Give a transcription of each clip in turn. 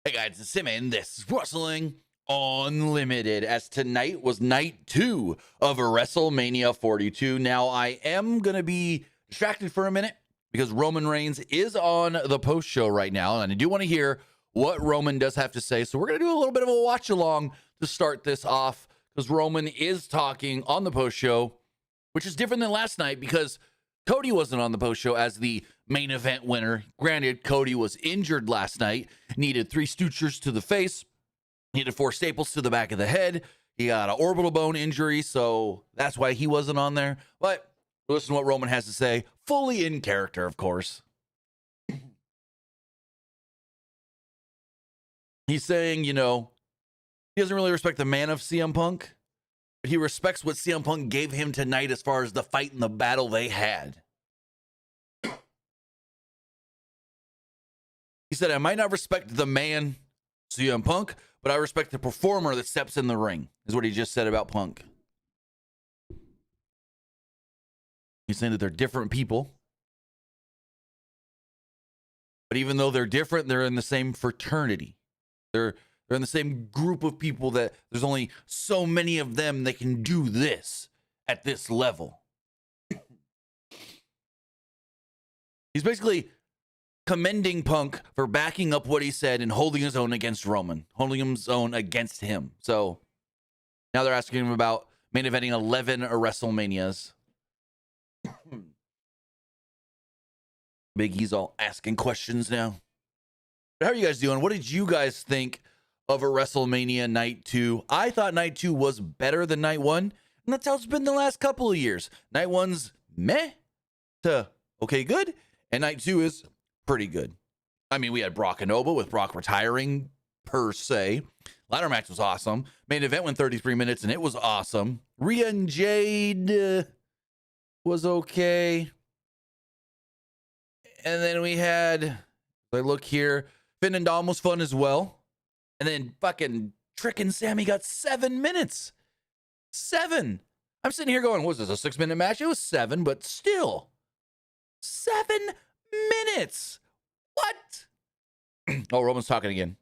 Hey guys, it's Sami, and this is Wrestling Unlimited, as tonight was night 2 of WrestleMania 42. Now, I am going to be distracted for a minute because Roman Reigns is on the post show right now, and I do want to hear what Roman does have to say. So we're going to do a little bit of a watch along to start this off, because Roman is talking on the post show, which is different than last night because Cody wasn't on the post show as the main event winner. Granted, Cody was injured last night, needed 3 sutures to the face, needed 4 staples to the back of the head. He got an orbital bone injury, so that's why he wasn't on there. But listen to what Roman has to say, fully in character, of course. He's saying, you know, he doesn't really respect the man of CM Punk, but he respects what CM Punk gave him tonight as far as the fight and the battle they had. He said, I might not respect the man, CM Punk, but I respect the performer that steps in the ring, is what he just said about Punk. He's saying that they're different people. But even though they're different, they're in the same fraternity. They're in the same group of people that there's only so many of them that can do this at this level. He's basically commending Punk for backing up what he said and holding his own against Roman, holding his own against him. So now they're asking him about main eventing 11 WrestleManias. Big E's all asking questions now. But how are you guys doing? What did you guys think of a WrestleMania night 2? I thought night 2 was better than night 1, and that's how it's been the last couple of years. Night 1's meh to okay good, and night 2 is pretty good. I mean, we had Brock and Oba with Brock retiring per se. Ladder match was awesome. Main event went 33 minutes, and it was awesome. Rhea and Jade was okay. And then we had, I look here, Finn and Dom was fun as well. And then fucking Trick and Sami got 7 minutes. 7. I'm sitting here going, was this a 6-minute match? It was 7, but still. 7 minutes. What? Oh, Roman's talking again.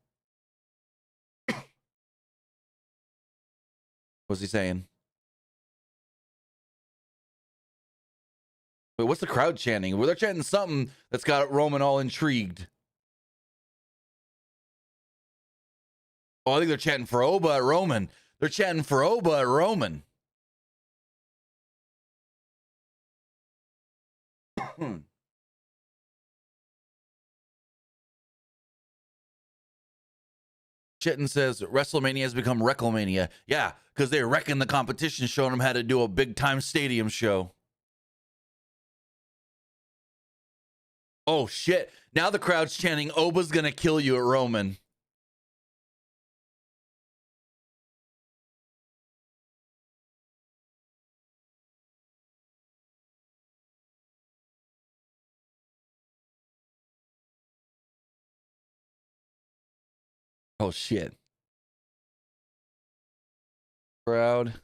What's he saying? Wait, what's the crowd chanting? Well, they're chanting something that's got Roman all intrigued. Oh, I think they're chanting for Oba at Roman. They're chanting for Oba at Roman. Chitten says WrestleMania has become WrestleMania. Yeah, because they're wrecking the competition, showing them how to do a big-time stadium show. Oh, shit. Now the crowd's chanting, Oba's going to kill you at Roman. Oh, shit. Crowd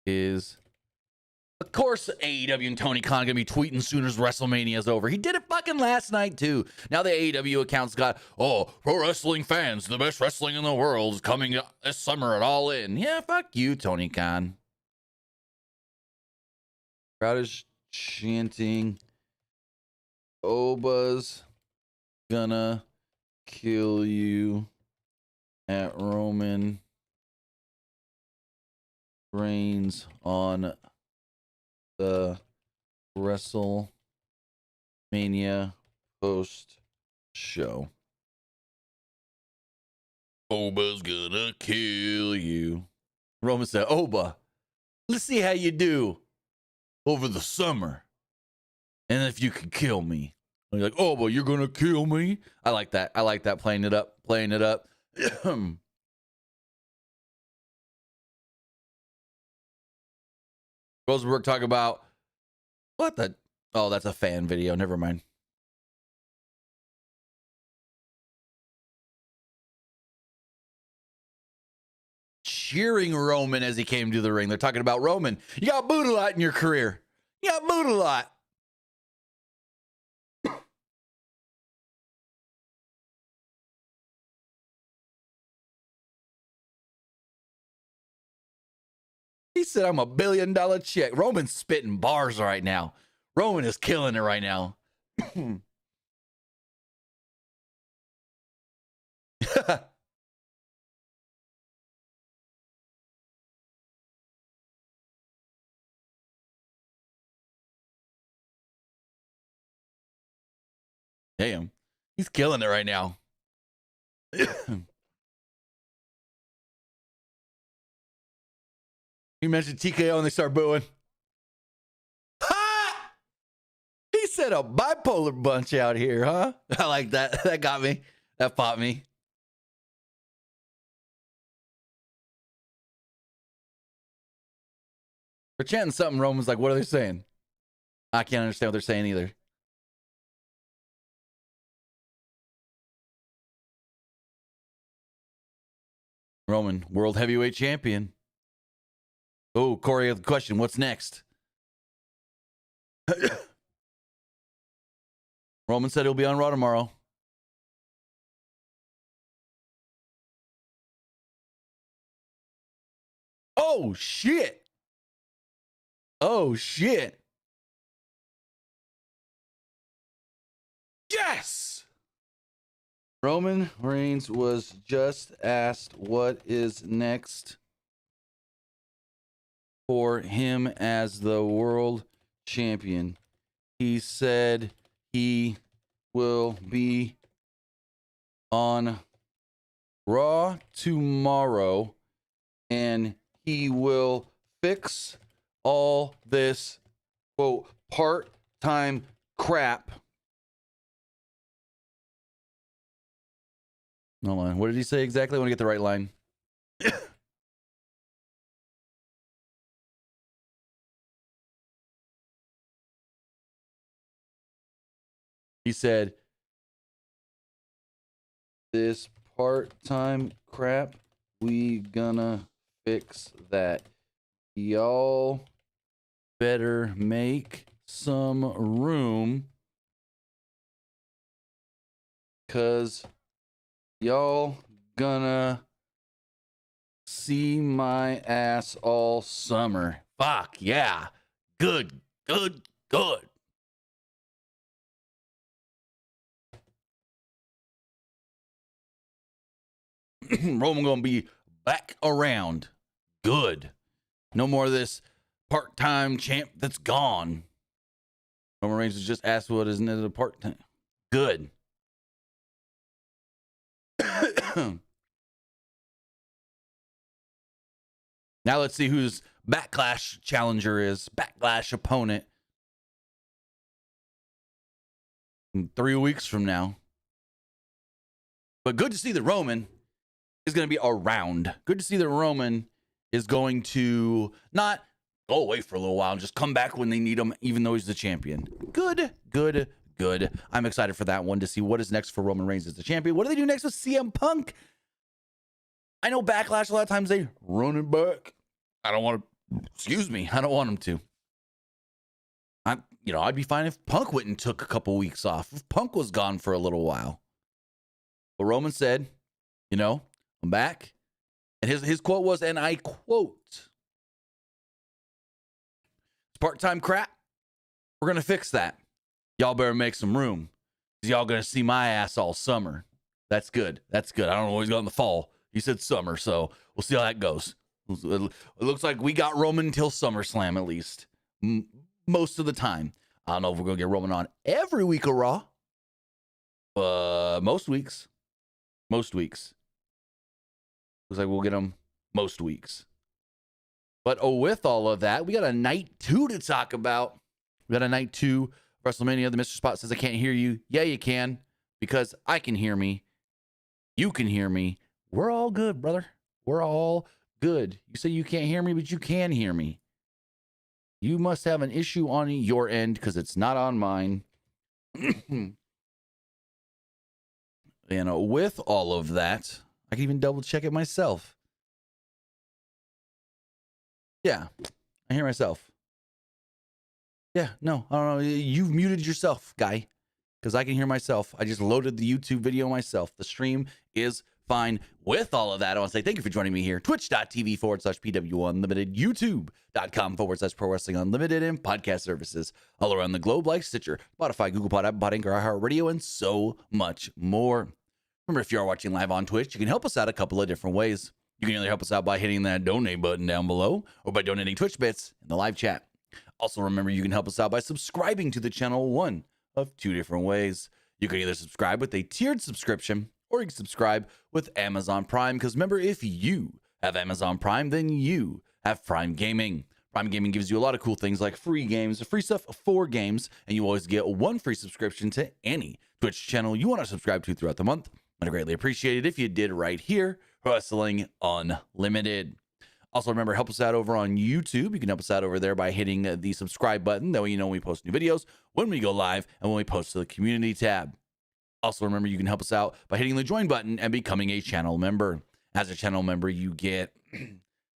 is... Of course, AEW and Tony Khan gonna be tweeting soon as WrestleMania is over. He did it fucking last night, too. Now the AEW account's got, oh, pro wrestling fans, the best wrestling in the world is coming this summer at All In. Yeah, fuck you, Tony Khan. Crowd is chanting, Oba's gonna kill you at Roman Reigns on the WrestleMania post show. Oba's gonna kill you. Roman said, Oba, let's see how you do over the summer. And if you can kill me. And you're like, Oba, you're gonna kill me? I like that. I like that. Playing it up. Rosenberg talk about what the... Oh, that's a fan video. Never mind. Cheering Roman as he came to the ring. They're talking about Roman. You got booed a lot in your career. You got booed a lot. He said, I'm $1 billion check. Roman's spitting bars right now. Roman is killing it right now. Damn. He's killing it right now. You mentioned TKO and they start booing. Ha! He said a bipolar bunch out here, huh? I like that. That got me. That popped me. They're chanting something. Roman's like, what are they saying? I can't understand what they're saying either. Roman, world heavyweight champion. Oh, Corey, the question. What's next? Roman said he'll be on Raw tomorrow. Oh, shit. Oh, shit. Yes! Roman Reigns was just asked what is next for him as the world champion. He said he will be on Raw tomorrow and he will fix all this, quote, part-time crap. Hold on. What did he say exactly? I want to get the right line. He said, this part-time crap, we gonna fix that. Y'all better make some room, cause y'all gonna see my ass all summer. Fuck yeah. Good, good, good. Roman gonna be back around. Good. No more of this part-time champ that's gone. Roman Reigns was just asked what isn't it a part-time. Good. Now let's see whose Backlash challenger is. Backlash opponent. 3 weeks from now. But good to see that Roman is going to be around. Good to see that Roman is going to not go away for a little while and just come back when they need him, even though he's the champion. Good, good, good. I'm excited for that one to see what is next for Roman Reigns as the champion. What do they do next with CM Punk? I know Backlash, a lot of times they run it back. I don't want to, I don't want them to. I'd be fine if Punk went and took a couple weeks off. If Punk was gone for a little while. But Roman said, I'm back. And his quote was, and I quote, it's part-time crap. We're going to fix that. Y'all better make some room. Because y'all going to see my ass all summer. That's good. That's good. I don't know what he's got in the fall. He said summer, so we'll see how that goes. It looks like we got Roman until SummerSlam at least. Most of the time. I don't know if we're going to get Roman on every week of Raw. Most weeks. Most weeks. Looks like we'll get him most weeks. But with all of that, we got a night 2 to talk about. We got a night 2 WrestleMania. The Mr. Spot says, I can't hear you. Yeah, you can. Because I can hear me. You can hear me. We're all good, brother. We're all good. You say you can't hear me, but you can hear me. You must have an issue on your end because it's not on mine. And with all of that, I can even double check it myself. Yeah, I hear myself. Yeah, no, I don't know. You've muted yourself, guy, because I can hear myself. I just loaded the YouTube video myself. The stream is fine. With all of that, I want to say thank you for joining me here. Twitch.tv/PWU Unlimited, YouTube.com/Pro Wrestling Unlimited, and podcast services all around the globe like Stitcher, Spotify, Google Pod, Apple Pod, Anchor, iHeartRadio, and so much more. Remember, if you are watching live on Twitch, you can help us out a couple of different ways. You can either help us out by hitting that donate button down below or by donating Twitch bits in the live chat. Also, remember, you can help us out by subscribing to the channel one of two different ways. You can either subscribe with a tiered subscription or you can subscribe with Amazon Prime. Because remember, if you have Amazon Prime, then you have Prime Gaming. Prime Gaming gives you a lot of cool things like free games, free stuff for games, and you always get one free subscription to any Twitch channel you want to subscribe to throughout the month. I'd greatly appreciate it if you did right here, Wrestling Unlimited. Also, remember, help us out over on YouTube. You can help us out over there by hitting the subscribe button. That way you know when we post new videos, when we go live, and when we post to the community tab. Also, remember, you can help us out by hitting the join button and becoming a channel member. As a channel member, you get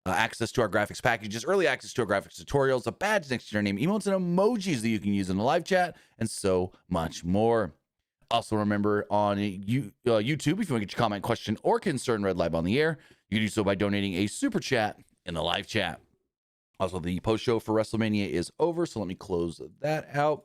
access to our graphics packages, early access to our graphics tutorials, a badge next to your name, emotes, and emojis that you can use in the live chat, and so much more. Also, remember, on YouTube, if you want to get your comment, question, or concern read live on the air, you can do so by donating a super chat in the live chat. Also, the post show for WrestleMania is over, so let me close that out.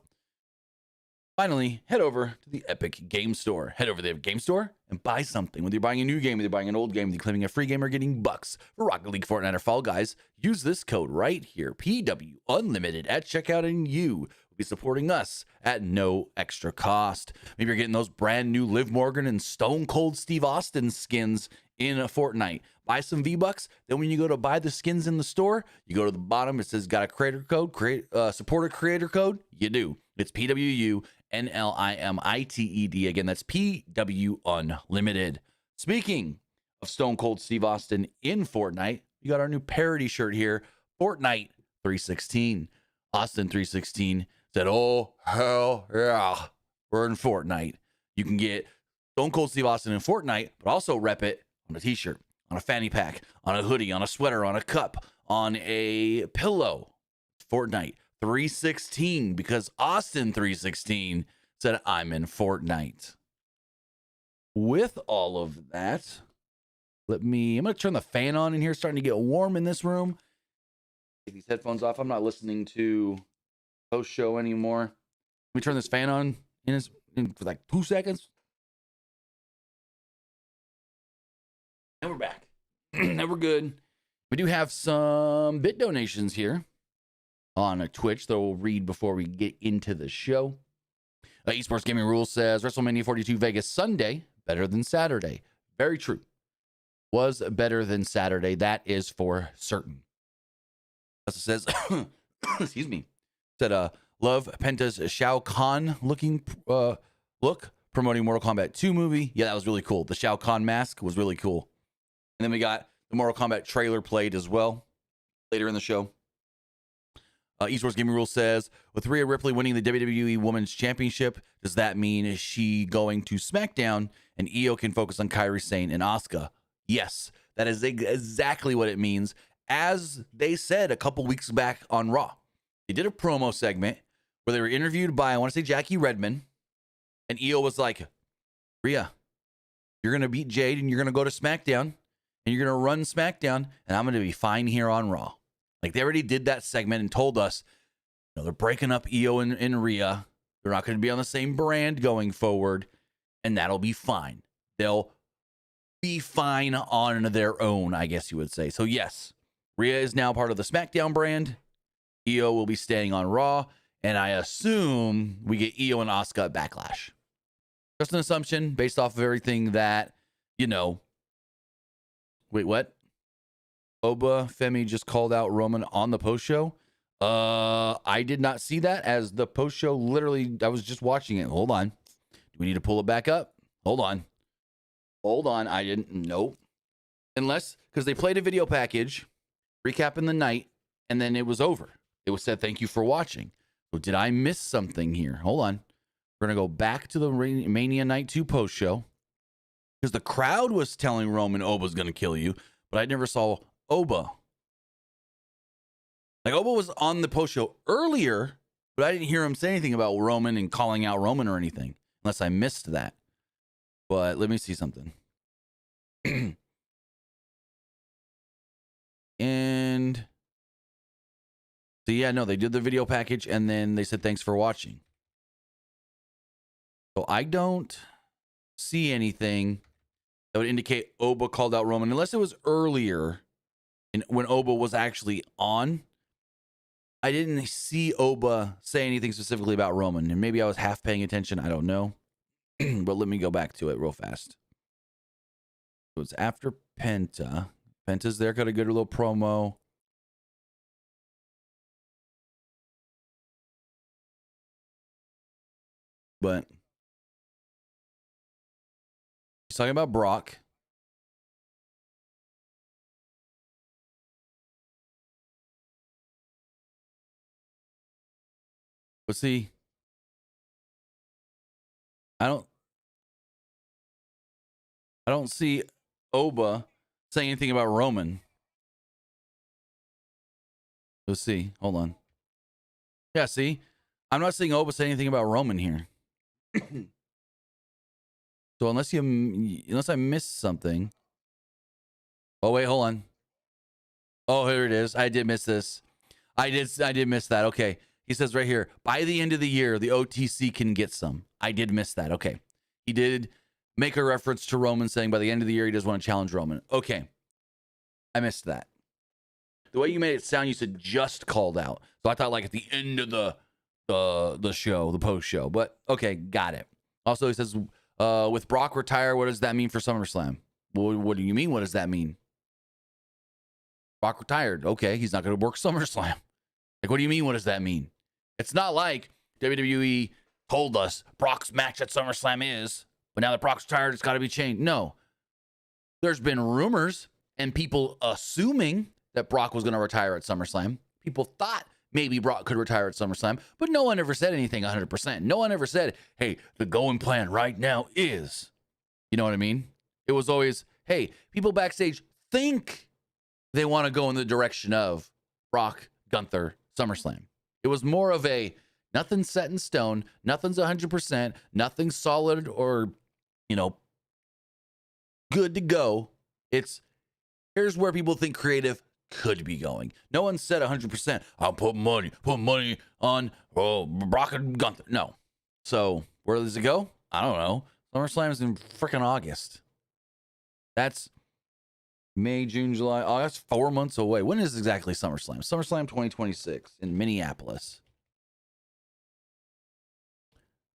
Finally, head over to the Epic Game Store. Head over to the Epic Game Store and buy something. Whether you're buying a new game, whether you're buying an old game, whether you're claiming a free game or getting bucks for Rocket League, Fortnite, or Fall Guys, use this code right here, PW Unlimited, at checkout, and you will be supporting us at no extra cost. Maybe you're getting those brand new Liv Morgan and Stone Cold Steve Austin skins in a Fortnite. Buy some V-Bucks. Then when you go to buy the skins in the store, you go to the bottom. It says got a creator code, supporter creator code. You do. It's PWU NLIMITED. Again, that's PW Unlimited. Speaking of Stone Cold Steve Austin in Fortnite, you got our new parody shirt here, Fortnite 316. Austin 316 said, "Oh, hell yeah, we're in Fortnite." You can get Stone Cold Steve Austin in Fortnite, but also rep it on a t-shirt, on a fanny pack, on a hoodie, on a sweater, on a cup, on a pillow. Fortnite 316, because Austin 316 said, "I'm in Fortnite." With all of that, I'm going to turn the fan on in here. It's starting to get warm in this room. Take these headphones off. I'm not listening to post show anymore. Let me turn this fan on for like 2 seconds. And we're back. And we're good. We do have some bit donations here on Twitch that we'll read before we get into the show. Esports Gaming Rules says WrestleMania 42 Vegas Sunday better than Saturday. Very true. Was better than Saturday. That is for certain. Also says, excuse me, said, love Penta's Shao Kahn looking look promoting Mortal Kombat 2 movie. Yeah, that was really cool. The Shao Kahn mask was really cool. And then we got the Mortal Kombat trailer played as well later in the show. Esports Gaming Rule says, with Rhea Ripley winning the WWE Women's Championship, does that mean is she going to SmackDown and Io can focus on Kairi Sane and Asuka? Yes, that is exactly what it means. As they said a couple weeks back on Raw, they did a promo segment where they were interviewed by, I want to say, Jackie Redmond, and Io was like, "Rhea, you're going to beat Jade and you're going to go to SmackDown and you're going to run SmackDown and I'm going to be fine here on Raw." Like, they already did that segment and told us, they're breaking up Io and Rhea. They're not going to be on the same brand going forward, and that'll be fine. They'll be fine on their own, I guess you would say. So yes, Rhea is now part of the SmackDown brand. Io will be staying on Raw, and I assume we get Io and Asuka at Backlash. Just an assumption based off of everything that, Wait, what? Oba Femi just called out Roman on the post show. I did not see that, as the post show literally, I was just watching it. Hold on. Do we need to pull it back up? Hold on. I didn't. Nope. Unless, because they played a video package recapping the night and then it was over. It was said, "Thank you for watching." So did I miss something here? Hold on. We're going to go back to the Mania Night 2 post show, because the crowd was telling Roman Oba's going to kill you, but I never saw Oba. Like, Oba was on the post show earlier, but I didn't hear him say anything about Roman and calling out Roman or anything, unless I missed that. But let me see something. And so, yeah, no, they did the video package and then they said, thanks for watching. So I don't see anything that would indicate Oba called out Roman, unless it was earlier when Oba was actually on. I didn't see Oba say anything specifically about Roman, and maybe I was half paying attention. I don't know. But let me go back to it real fast. It was after Penta. Penta's there, got a good little promo. But he's talking about Brock. But see, I don't see Oba saying anything about Roman. Let's see. Hold on. Yeah, see? I'm not seeing Oba say anything about Roman here. So unless I missed something. Oh, wait, hold on. Oh, here it is. I did miss this. I did miss that. Okay. He says right here, by the end of the year, the OTC can get some. I did miss that. Okay. He did make a reference to Roman saying by the end of the year, he does want to challenge Roman. Okay. I missed that. The way you made it sound, you said just called out. So I thought like at the end of the show, the post show. But okay, got it. Also, he says, with Brock retire, what does that mean for SummerSlam? What do you mean? What does that mean? Brock retired. Okay, he's not going to work SummerSlam. Like, what do you mean? What does that mean? It's not like WWE told us Brock's match at SummerSlam is, but now that Brock's retired, it's got to be changed. No. There's been rumors and people assuming that Brock was going to retire at SummerSlam. People thought maybe Brock could retire at SummerSlam, but no one ever said anything 100%. No one ever said, hey, the going plan right now is. You know what I mean? It was always, hey, people backstage think they want to go in the direction of Brock, Gunther, SummerSlam. It was more of a nothing's set in stone, nothing's 100%, nothing's solid or, good to go. It's here's where people think creative could be going. No one said 100%. I'll put money on Brock and Gunther. No. So where does it go? I don't know. SummerSlam is in freaking August. That's May, June, July. Oh, that's 4 months away. When is exactly SummerSlam? SummerSlam 2026 in Minneapolis.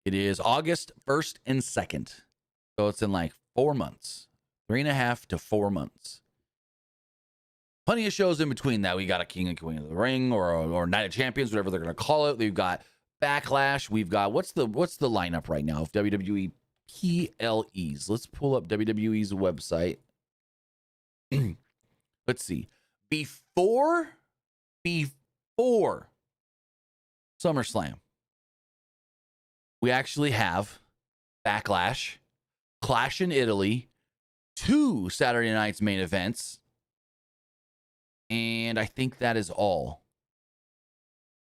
It is August 1st and 2nd. So it's in like 4 months. 3.5 to 4 months. Plenty of shows in between that. We got a King and Queen of the Ring or Night of Champions, whatever they're going to call it. We've got Backlash. We've got what's the lineup right now of WWE PLEs? Let's pull up WWE's website. Let's see. Before SummerSlam, we actually have Backlash, Clash in Italy, 2 Saturday night's main events, and I think that is all.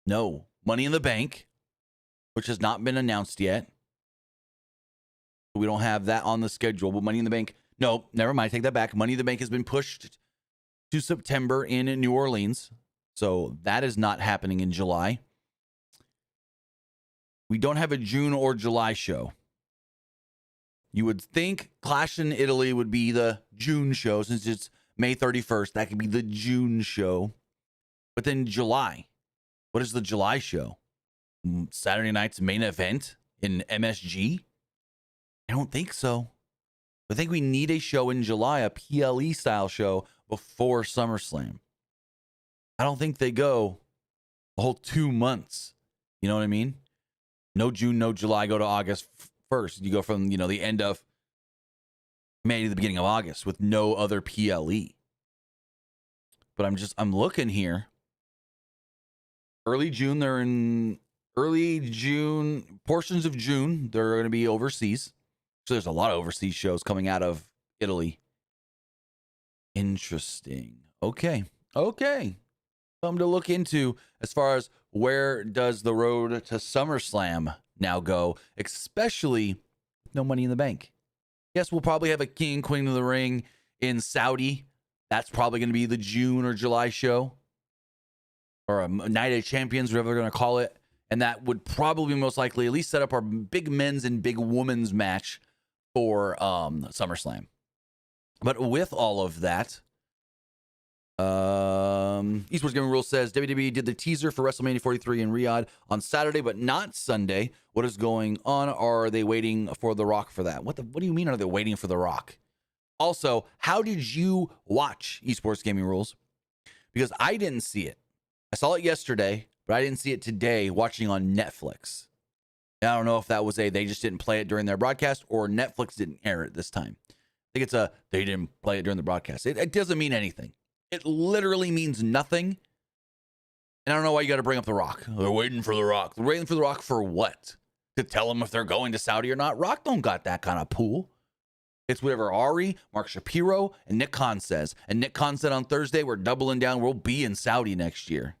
No, Money in the Bank, which has not been announced yet. We don't have that on the schedule, but Money in the Bank, no, never mind, take that back. Money in the Bank has been pushed to September in New Orleans, so that is not happening in July. We don't have a June or July show. You would think Clash in Italy would be the June show since it's May 31st. That could be the June show. But then July. What is the July show? Saturday night's main event in MSG? I don't think so. I think we need a show in July, a PLE style show before SummerSlam. I don't think they go a whole 2 months. You know what I mean? No June, no July, go to August 1st. You go from, the end of May to the beginning of August with no other PLE. But I'm looking here. Early June, portions of June, they're going to be overseas. So there's a lot of overseas shows coming out of Italy. Interesting. Okay. Something to look into as far as where does the road to SummerSlam now go, especially no Money in the Bank. Yes, we'll probably have a King, Queen of the Ring in Saudi. That's probably going to be the June or July show, or a Night of Champions, whatever they're going to call it. And that would probably most likely at least set up our big men's and big women's match for SummerSlam. But with all of that, Esports Gaming Rules says WWE did the teaser for WrestleMania 43 in Riyadh on Saturday, but not Sunday. What is going on? Are they waiting for The Rock for that? What do you mean? Are they waiting for The Rock? Also, how did you watch Esports Gaming Rules? Because I didn't see it. I saw it yesterday, but I didn't see it today watching on Netflix. And I don't know if that was they just didn't play it during their broadcast, or Netflix didn't air it this time. I think it's they didn't play it during the broadcast. It doesn't mean anything. It literally means nothing. And I don't know why you got to bring up The Rock. They're waiting for The Rock. They're waiting for The Rock for what? To tell them if they're going to Saudi or not? Rock don't got that kind of pool. It's whatever Ari, Mark Shapiro, and Nick Khan says. And Nick Khan said on Thursday, we're doubling down. We'll be in Saudi next year.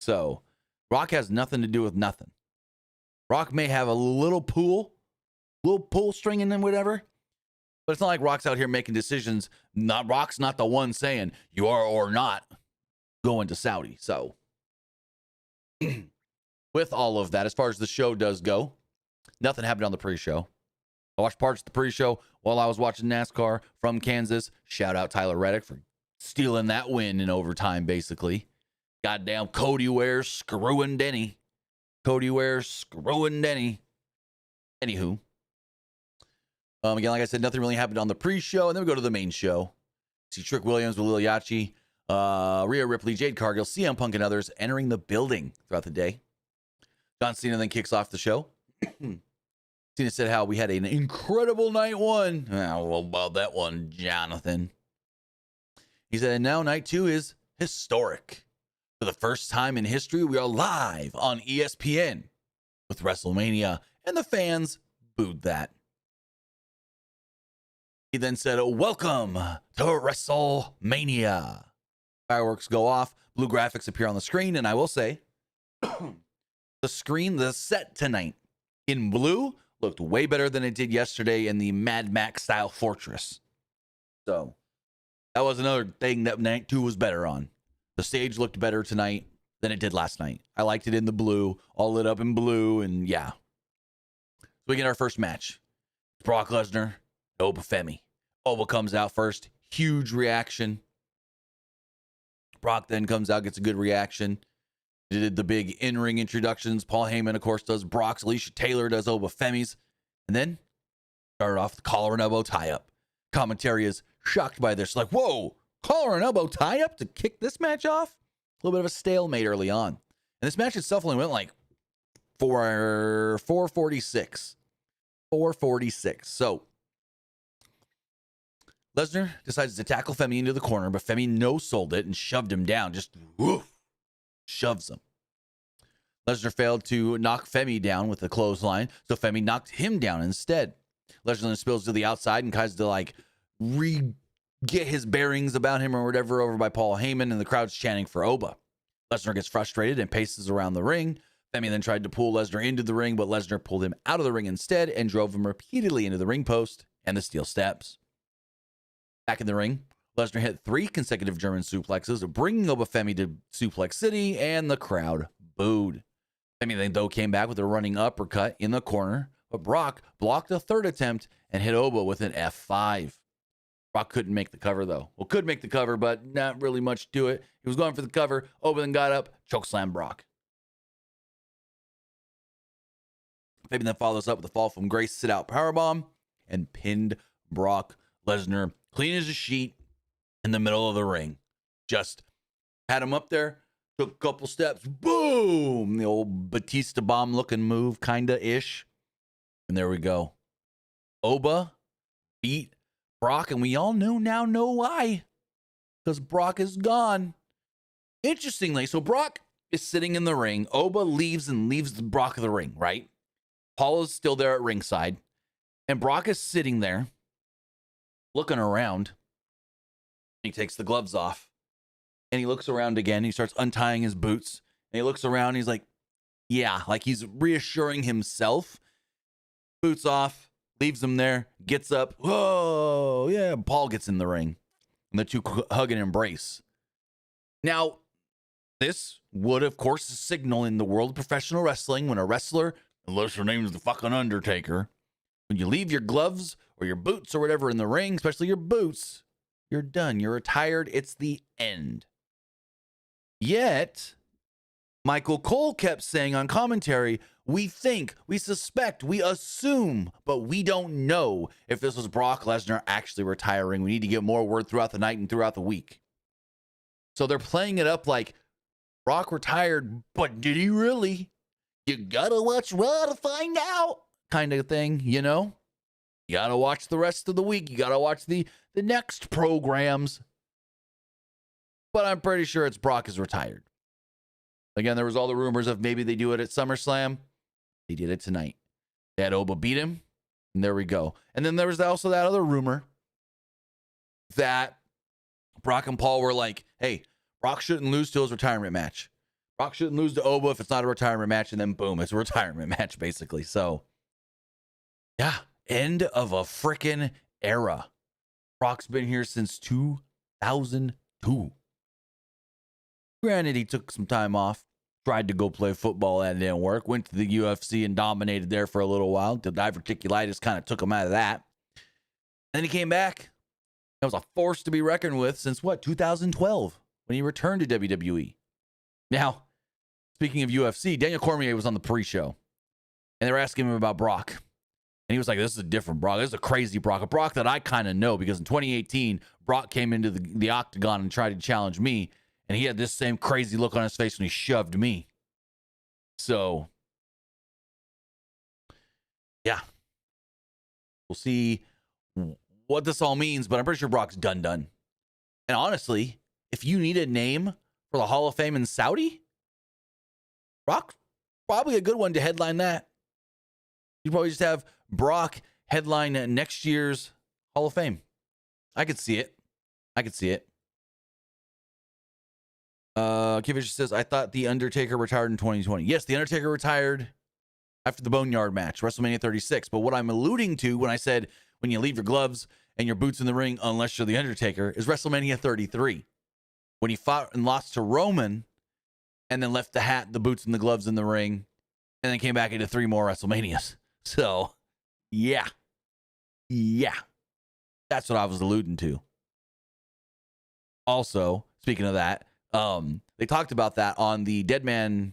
So Rock has nothing to do with nothing. Rock may have a little pull string in them, whatever. But it's not like Rock's out here making decisions. Rock's not the one saying you are or not going to Saudi. So with all of that, as far as the show does go, nothing happened on the pre-show. I watched parts of the pre-show while I was watching NASCAR from Kansas. Shout out Tyler Reddick for stealing that win in overtime, basically. Goddamn Cody Ware screwing Denny. Anywho. Again, like I said, nothing really happened on the pre-show, and then we go to the main show. See Trick Williams with Lil Yachty, Rhea Ripley, Jade Cargill, CM Punk, and others entering the building throughout the day. John Cena then kicks off the show. Cena said how we had an incredible night one. Well, about that one, Jonathan. He said, and now night two is historic. For the first time in history, we are live on ESPN with WrestleMania, and the fans booed that. He then said, welcome to WrestleMania. Fireworks go off. Blue graphics appear on the screen. And I will say, the set tonight in blue looked way better than it did yesterday in the Mad Max style fortress. So that was another thing that night 2 was better on. The stage looked better tonight than it did last night. I liked it in the blue, all lit up in blue. And yeah. So we get our first match. It's Brock Lesnar. Oba Femi. Oba comes out first. Huge reaction. Brock then comes out, gets a good reaction. Did the big in-ring introductions. Paul Heyman, of course, does Brock's. Alicia Taylor does Oba Femi's. And then started off the collar and elbow tie-up. Commentary is shocked by this. Like, whoa, collar and elbow tie-up to kick this match off? A little bit of a stalemate early on. And this match itself only went like 446. 446. So Lesnar decides to tackle Femi into the corner, but Femi no-sold it and shoved him down. Just woof, shoves him. Lesnar failed to knock Femi down with a clothesline, so Femi knocked him down instead. Lesnar then spills to the outside and tries to like get his bearings about him or whatever over by Paul Heyman, and the crowd's chanting for Oba. Lesnar gets frustrated and paces around the ring. Femi then tried to pull Lesnar into the ring, but Lesnar pulled him out of the ring instead and drove him repeatedly into the ring post and the steel steps. Back in the ring, Lesnar hit 3 consecutive German suplexes, bringing Oba Femi to Suplex City, and the crowd booed. Femi then, though, came back with a running uppercut in the corner, but Brock blocked a third attempt and hit Oba with an F5. Brock couldn't make the cover, though. Well, could make the cover, but not really much to it. He was going for the cover. Oba then got up, chokeslammed Brock. Femi then follows up with a fall from grace sit-out powerbomb and pinned Brock Lesnar clean as a sheet in the middle of the ring. Just had him up there, took a couple steps, boom! The old Batista bomb looking move, kinda-ish. And there we go. Oba beat Brock, and we all now know why. Because Brock is gone. Interestingly, so Brock is sitting in the ring. Oba leaves Brock the ring, right? Paul is still there at ringside. And Brock is sitting there, looking around. He takes the gloves off. And he looks around again. He starts untying his boots. And he looks around. And he's like, yeah, like he's reassuring himself. Boots off. leaves him there, gets up. Whoa, yeah. Paul gets in the ring, and the two hug and embrace. Now, this would, of course, signal in the world of professional wrestling when a wrestler, unless her name is the fucking Undertaker, when you leave your gloves or your boots or whatever in the ring, especially your boots, you're done. You're retired. It's the end. Yet, Michael Cole kept saying on commentary, we think, we suspect, we assume, but we don't know if this was Brock Lesnar actually retiring. We need to get more word throughout the night and throughout the week. So they're playing it up like Brock retired, but did he really? You gotta watch Raw to find out, kind of thing, you know? You gotta watch the rest of the week. You gotta watch the next programs. But I'm pretty sure it's Brock is retired. Again, there was all the rumors of maybe they do it at SummerSlam. They did it tonight. They had Oba beat him, and there we go. And then there was also that other rumor that Brock and Paul were like, hey, Brock shouldn't lose to his retirement match. Brock shouldn't lose to Oba if it's not a retirement match, and then boom, it's a retirement match, basically. So, yeah, end of a freaking era. Brock's been here since 2002. Granted, he took some time off, tried to go play football, and it didn't work. Went to the UFC and dominated there for a little while. The diverticulitis kind of took him out of that. And then he came back. That was a force to be reckoned with since, 2012, when he returned to WWE. Now, speaking of UFC, Daniel Cormier was on the pre-show, and they were asking him about Brock. And he was like, this is a different Brock. This is a crazy Brock. A Brock that I kind of know, because in 2018, Brock came into the octagon and tried to challenge me, and he had this same crazy look on his face when he shoved me. So, yeah. We'll see what this all means, but I'm pretty sure Brock's done. And honestly, if you need a name for the Hall of Fame in Saudi, Brock, probably a good one to headline that. You probably just have Brock headline next year's Hall of Fame. I could see it. Kivish says, I thought The Undertaker retired in 2020. Yes, The Undertaker retired after the Boneyard match, WrestleMania 36. But what I'm alluding to when I said, when you leave your gloves and your boots in the ring, unless you're The Undertaker, is WrestleMania 33. When he fought and lost to Roman, and then left the hat, the boots, and the gloves in the ring, and then came back into 3 more WrestleManias. So, yeah. That's what I was alluding to. Also, speaking of that, they talked about that on the Dead Man.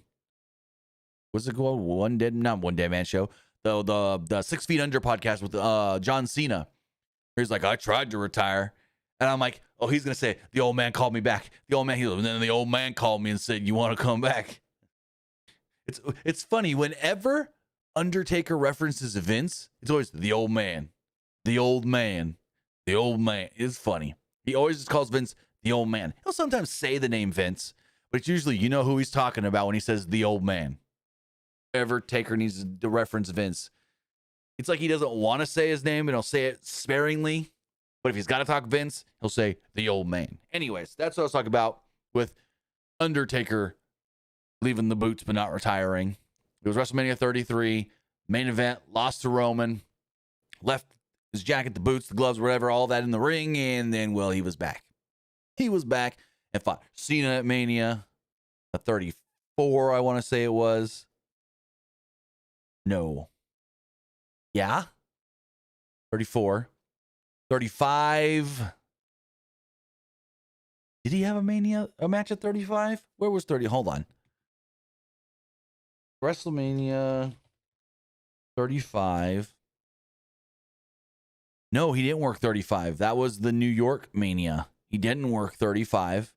What's it called? Not One Dead Man show. The 6 Feet Under podcast with John Cena. He's like, I tried to retire, and I'm like, oh, he's gonna say the old man called me back. And then the old man called me and said, you want to come back? It's funny whenever Undertaker references Vince, it's always the old man. It's funny. He always just calls Vince the old man. He'll sometimes say the name Vince, but it's usually, you know who he's talking about when he says the old man. Whenever Taker needs to reference Vince, it's like he doesn't want to say his name, and he'll say it sparingly. But if he's got to talk Vince, he'll say the old man. Anyways, that's what I was talking about with Undertaker leaving the boots but not retiring. It was WrestleMania 33, main event, lost to Roman, left his jacket, the boots, the gloves, whatever, all that in the ring, and then, well, he was back. He was back and fought Cena at Mania, a 34, I want to say it was. No. Yeah? 34. 35. Did he have a match at 35? Where was 30? Hold on. WrestleMania 35. No, he didn't work 35. That was the New York Mania. He didn't work 35.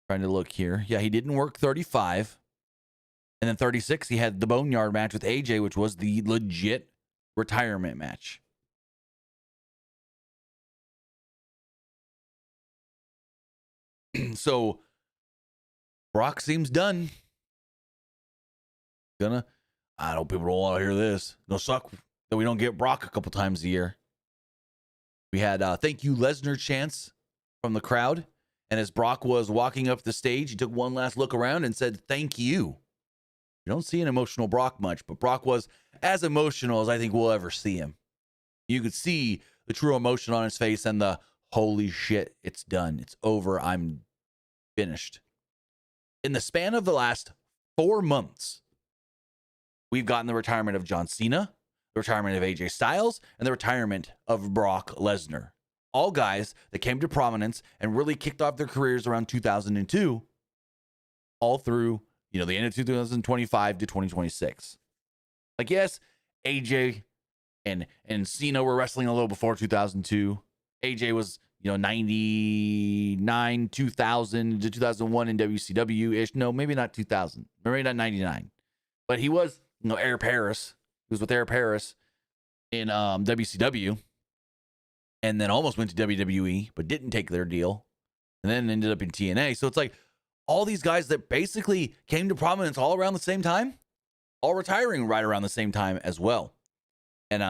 Trying to look here. Yeah, he didn't work 35. And then 36, he had the Boneyard match with AJ, which was the legit retirement match. So Brock seems done. I know people don't want to hear this. It'll suck that we don't get Brock a couple times a year. We had thank you Lesnar chants from the crowd. And as Brock was walking up the stage, he took one last look around and said, thank you. You don't see an emotional Brock much, but Brock was as emotional as I think we'll ever see him. You could see the true emotion on his face and the holy shit, it's done. It's over. I'm finished. In the span of the last 4 months, we've gotten the retirement of John Cena, the retirement of AJ Styles, and the retirement of Brock Lesnar. All guys that came to prominence and really kicked off their careers around 2002, all through, the end of 2025 to 2026. Like, yes, AJ and Cena were wrestling a little before 2002. AJ was, 99, 2000 to 2001 in WCW-ish. No, maybe not 2000. Maybe not 99. But he was, Air Paris. He was with Air Paris in WCW. And then almost went to WWE, but didn't take their deal. And then ended up in TNA. So it's like all these guys that basically came to prominence all around the same time, all retiring right around the same time as well. And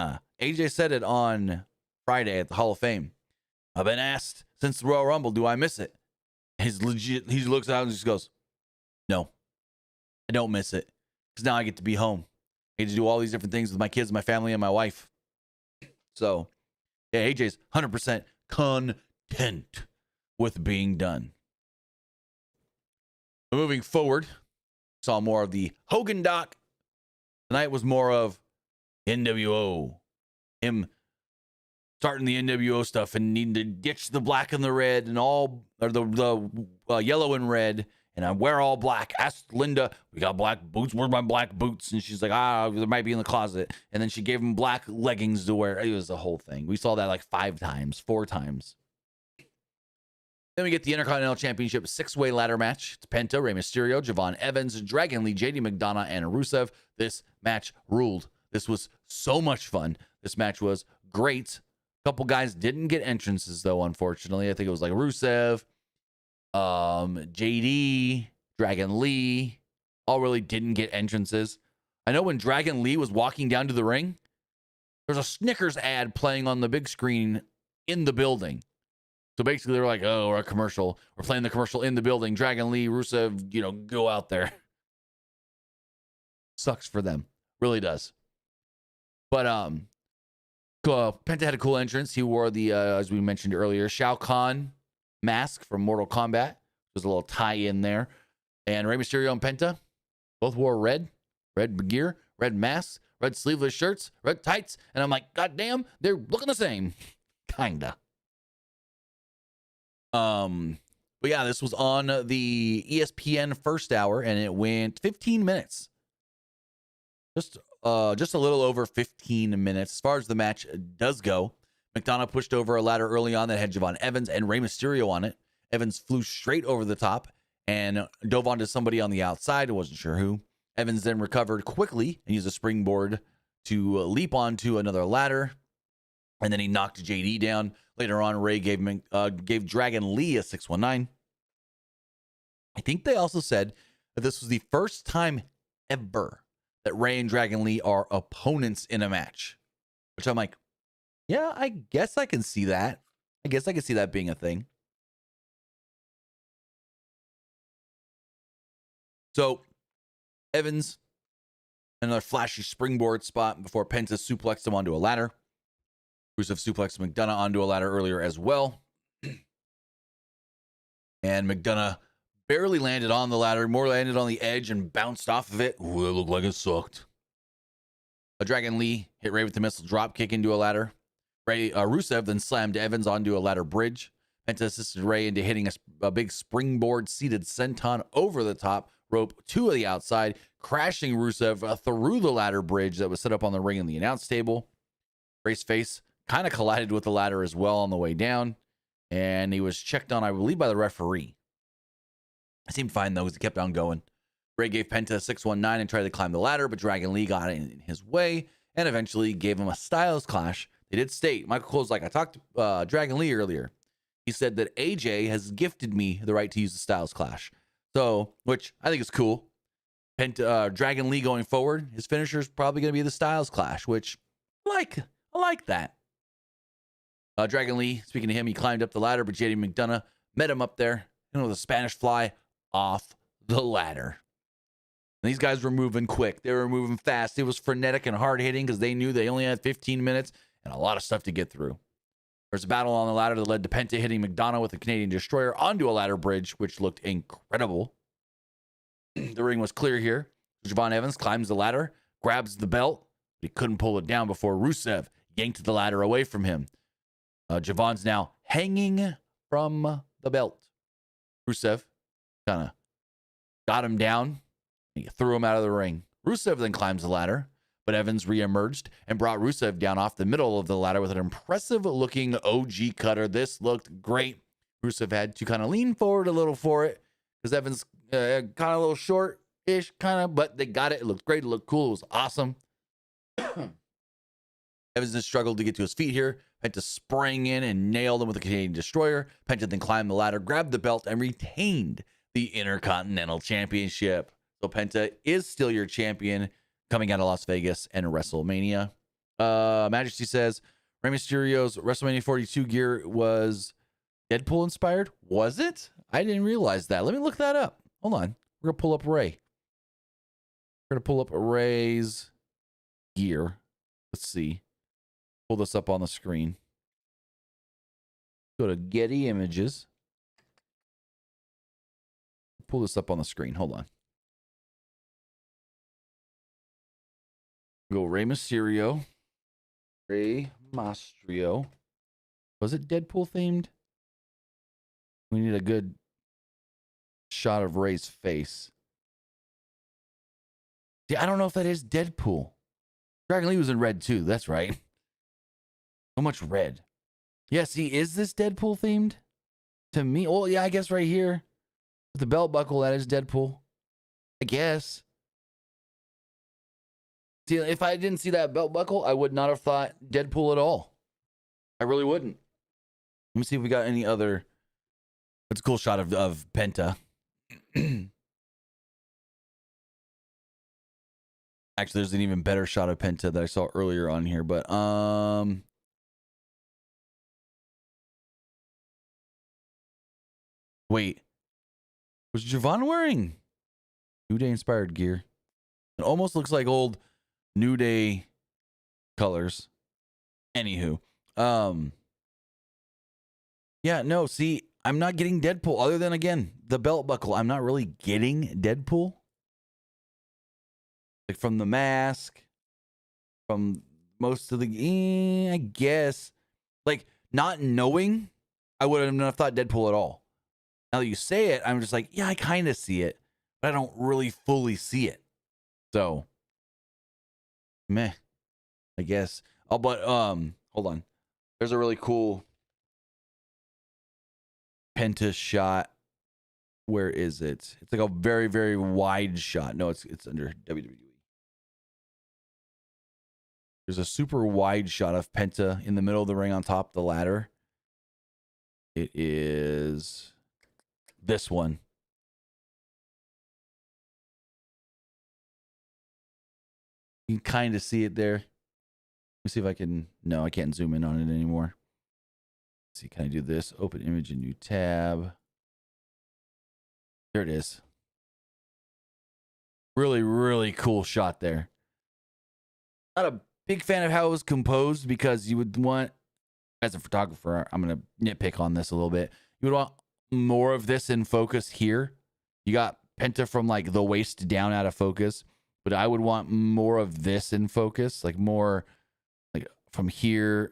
AJ said it on Friday at the Hall of Fame. I've been asked since the Royal Rumble, do I miss it? He looks out and just goes, no, I don't miss it. Because now I get to be home. I get to do all these different things with my kids, my family, and my wife. So, yeah, AJ's 100% content with being done. Moving forward, saw more of the Hogan doc. Tonight was more of NWO. Him starting the NWO stuff and needing to ditch the black and the red and all, or the yellow and red. And I wear all black. Asked Linda, we got black boots. Where's my black boots? And she's like, they might be in the closet. And then she gave him black leggings to wear. It was the whole thing. We saw that like 4 times. Then we get the Intercontinental Championship 6-way ladder match. It's Penta, Rey Mysterio, Javon Evans, Dragon Lee, Jade McDonough, and Rusev. This match ruled. This was so much fun. This match was great. A couple guys didn't get entrances, though, unfortunately. I think it was like Rusev, JD, Dragon Lee, all really didn't get entrances. I know when Dragon Lee was walking down to the ring, there's a Snickers ad playing on the big screen in the building. So basically they're like, oh, we're a commercial. We're playing the commercial in the building. Dragon Lee, Rusev, go out there. Sucks for them. Really does. But Penta had a cool entrance. He wore the, as we mentioned earlier, Shao Kahn mask from Mortal Kombat. There's a little tie in there. And Rey Mysterio and Penta both wore red gear, red masks, red sleeveless shirts, red tights. And I'm like, God damn, they're looking the same. Kinda. But yeah, this was on the ESPN first hour and it went 15 minutes. Just a little over 15 minutes. As far as the match does go, McDonough pushed over a ladder early on that had Javon Evans and Rey Mysterio on it. Evans flew straight over the top and dove onto somebody on the outside. I wasn't sure who. Evans then recovered quickly and used a springboard to leap onto another ladder. And then he knocked JD down. Later on, Ray gave Dragon Lee a 619. I think they also said that this was the first time ever that Ray and Dragon Lee are opponents in a match. Which I'm like, yeah, I guess I can see that. I guess I can see that being a thing. So, Evans, another flashy springboard spot before Penta suplexed him onto a ladder. Rusev suplexed McDonough onto a ladder earlier as well. And McDonough barely landed on the ladder, more landed on the edge and bounced off of it. Ooh, it looked like it sucked. A Dragon Lee hit Ray with the missile drop kick into a ladder. Rusev then slammed Evans onto a ladder bridge. Penta assisted Ray into hitting a big springboard seated senton over the top rope to the outside, crashing Rusev through the ladder bridge that was set up on the ring in the announce table. Ray's face kind of collided with the ladder as well on the way down, and he was checked on, I believe, by the referee. It seemed fine, though, because he kept on going. Ray gave Penta a 619 and tried to climb the ladder, but Dragon Lee got in his way and eventually gave him a Styles clash. They did state, Michael Cole's like, I talked to Dragon Lee earlier. He said that AJ has gifted me the right to use the Styles clash. So, which I think is cool. Dragon Lee going forward, his finisher is probably going to be the Styles clash, which I like that. Dragon Lee, speaking to him, he climbed up the ladder, but JD McDonough met him up there, with a Spanish fly off the ladder. And these guys were moving quick. They were moving fast. It was frenetic and hard hitting because they knew they only had 15 minutes and a lot of stuff to get through. There's a battle on the ladder that led to Penta hitting McDonough with a Canadian Destroyer onto a ladder bridge, which looked incredible. The ring was clear here. Javon Evans climbs the ladder, grabs the belt, but he couldn't pull it down before Rusev yanked the ladder away from him. Javon's now hanging from the belt. Rusev kind of got him down. He threw him out of the ring. Rusev then climbs the ladder, but Evans reemerged and brought Rusev down off the middle of the ladder with an impressive-looking OG cutter. This looked great. Rusev had to kind of lean forward a little for it because Evans kind of a little short-ish, kind of, but they got it. It looked great. It looked cool. It was awesome. Evans then struggled to get to his feet here. Penta sprang in and nailed him with a Canadian Destroyer. Penta then climbed the ladder, grabbed the belt, and retained the Intercontinental Championship. So Penta is still your champion coming out of Las Vegas and WrestleMania. Majesty says, Rey Mysterio's WrestleMania 42 gear was Deadpool inspired. Was it? I didn't realize that. Let me look that up. Hold on. We're going to pull up Rey. We're going to pull up Rey's gear. Let's see. Pull this up on the screen. Go to Getty Images. Pull this up on the screen. Hold on. Go Rey Mysterio. Rey Mysterio. Was it Deadpool themed? We need a good shot of Rey's face. See, I don't know if that is Deadpool. Dragon Lee was in red too. That's right. So much red. Yeah, see, is this Deadpool themed? To me, well, yeah, I guess right here. With the belt buckle, that is Deadpool. I guess. See, if I didn't see that belt buckle, I would not have thought Deadpool at all. I really wouldn't. Let me see if we got any other. That's a cool shot of Penta. Actually, there's an even better shot of Penta that I saw earlier on here, but wait. Was Javon wearing New Day inspired gear? It almost looks like old New Day colors. Anywho. Yeah, no, see, I'm not getting Deadpool other than, again, the belt buckle. I'm not really getting Deadpool. Like from the mask, from most of the, I guess, like not knowing, I would have not thought Deadpool at all. Now that you say it, I'm just like, yeah, I kind of see it, but I don't really fully see it. So, meh, I guess. Oh, but hold on. There's a really cool Penta shot. Where is it? It's like a very, very wide shot. No, it's under WWE. There's a super wide shot of Penta in the middle of the ring on top of the ladder. It is this one. You can kind of see it there. Let me see if I can. No, I can't zoom in on it anymore. Let's see, can I do this? Open image, a new tab. There it is. Really, really cool shot there. Not a big fan of how it was composed because you would want, as a photographer, I'm going to nitpick on this a little bit. You would want more of this in focus here. You got Penta from like the waist down out of focus, but I would want more of this in focus, like more like from here,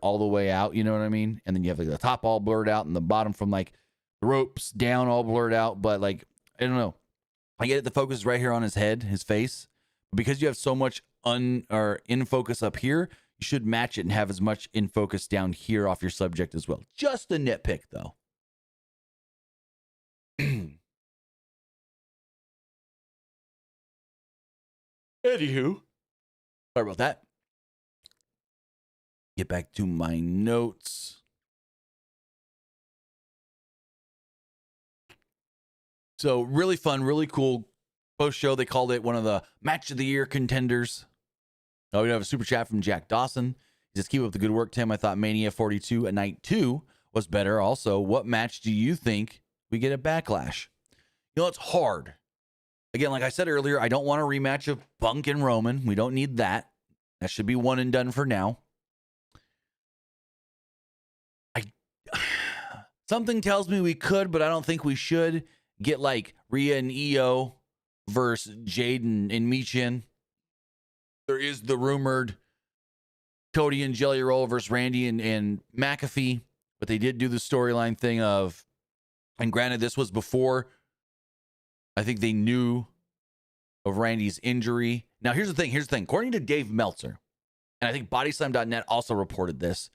all the way out. You know what I mean? And then you have like the top all blurred out and the bottom from like the ropes down all blurred out. But like, I don't know. I get it. The focus is right here on his head, his face. But because you have so much in focus up here, you should match it and have as much in focus down here off your subject as well. Just a nitpick, though. Anywho, sorry about that. Get back to my notes. So really fun, really cool post-show. They called it one of the match of the year contenders. Oh, we have a super chat from Jack Dawson. He says, keep up the good work, Tim. I thought Mania 42 at night 2 was better. Also, what match do you think we get at Backlash? You know, it's hard Again, like I said earlier, I don't want a rematch of Punk and Roman. We don't need that. That should be one and done for now. Something tells me we could, but I don't think we should get like Rhea and Io versus Jade and Michin. There is the rumored Cody and Jelly Roll versus Randy and McAfee, but they did do the storyline thing of, and granted, this was before I think they knew of Randy's injury. Now, here's the thing. According to Dave Meltzer, and I think BodySlam.net also reported this,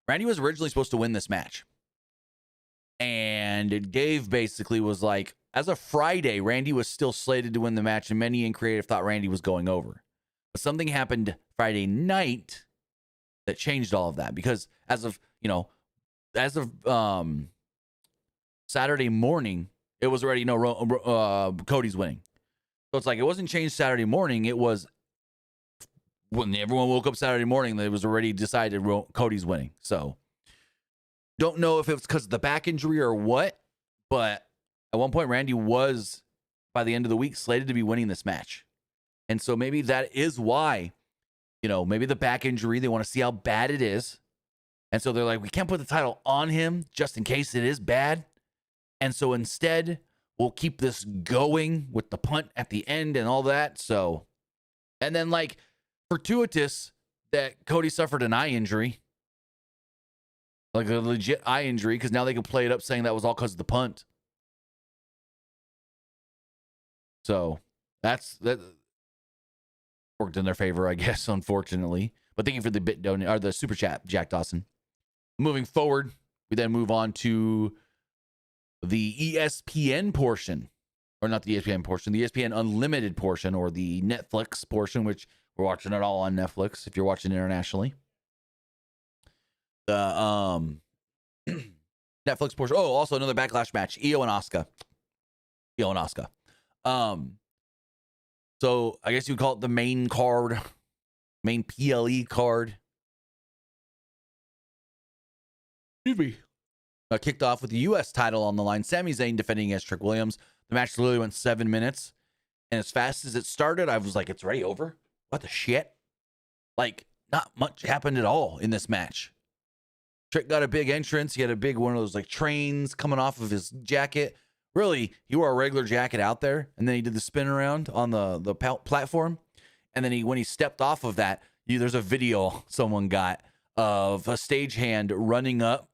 Randy was originally supposed to win this match. And Dave basically was like, as of Friday, Randy was still slated to win the match, and many in creative thought Randy was going over. But something happened Friday night that changed all of that, because as of Saturday morning, it was already Cody's winning. So it's like, it wasn't changed Saturday morning. It was when everyone woke up Saturday morning, it was already decided Cody's winning. So don't know if it was because of the back injury or what, but at one point, Randy was, by the end of the week, slated to be winning this match. And so maybe that is why, maybe the back injury, they want to see how bad it is. And so they're like, we can't put the title on him just in case it is bad. And so instead, we'll keep this going with the punt at the end and all that. So, and then like fortuitous that Cody suffered an eye injury. Like a legit eye injury, because now they can play it up saying that was all because of the punt. So that worked in their favor, I guess, unfortunately. But thank you for the bit donate or the super chat, Jack Dawson. Moving forward, we then move on to the ESPN portion, or not the ESPN portion, the ESPN Unlimited portion, or the Netflix portion, which we're watching it all on Netflix if you're watching internationally. The Netflix portion. Oh, also another Backlash match. Io and Asuka. So I guess you would call it the main card, main PLE card. Excuse me. Kicked off with the U.S. title on the line. Sami Zayn defending against Trick Williams. The match literally went 7 minutes, and as fast as it started, I was like, "It's already over? What the shit?" Like, not much happened at all in this match. Trick got a big entrance. He had a big one of those like trains coming off of his jacket. Really, he wore a regular jacket out there, and then he did the spin around on the platform. And then when he stepped off of that, there's a video someone got of a stagehand running up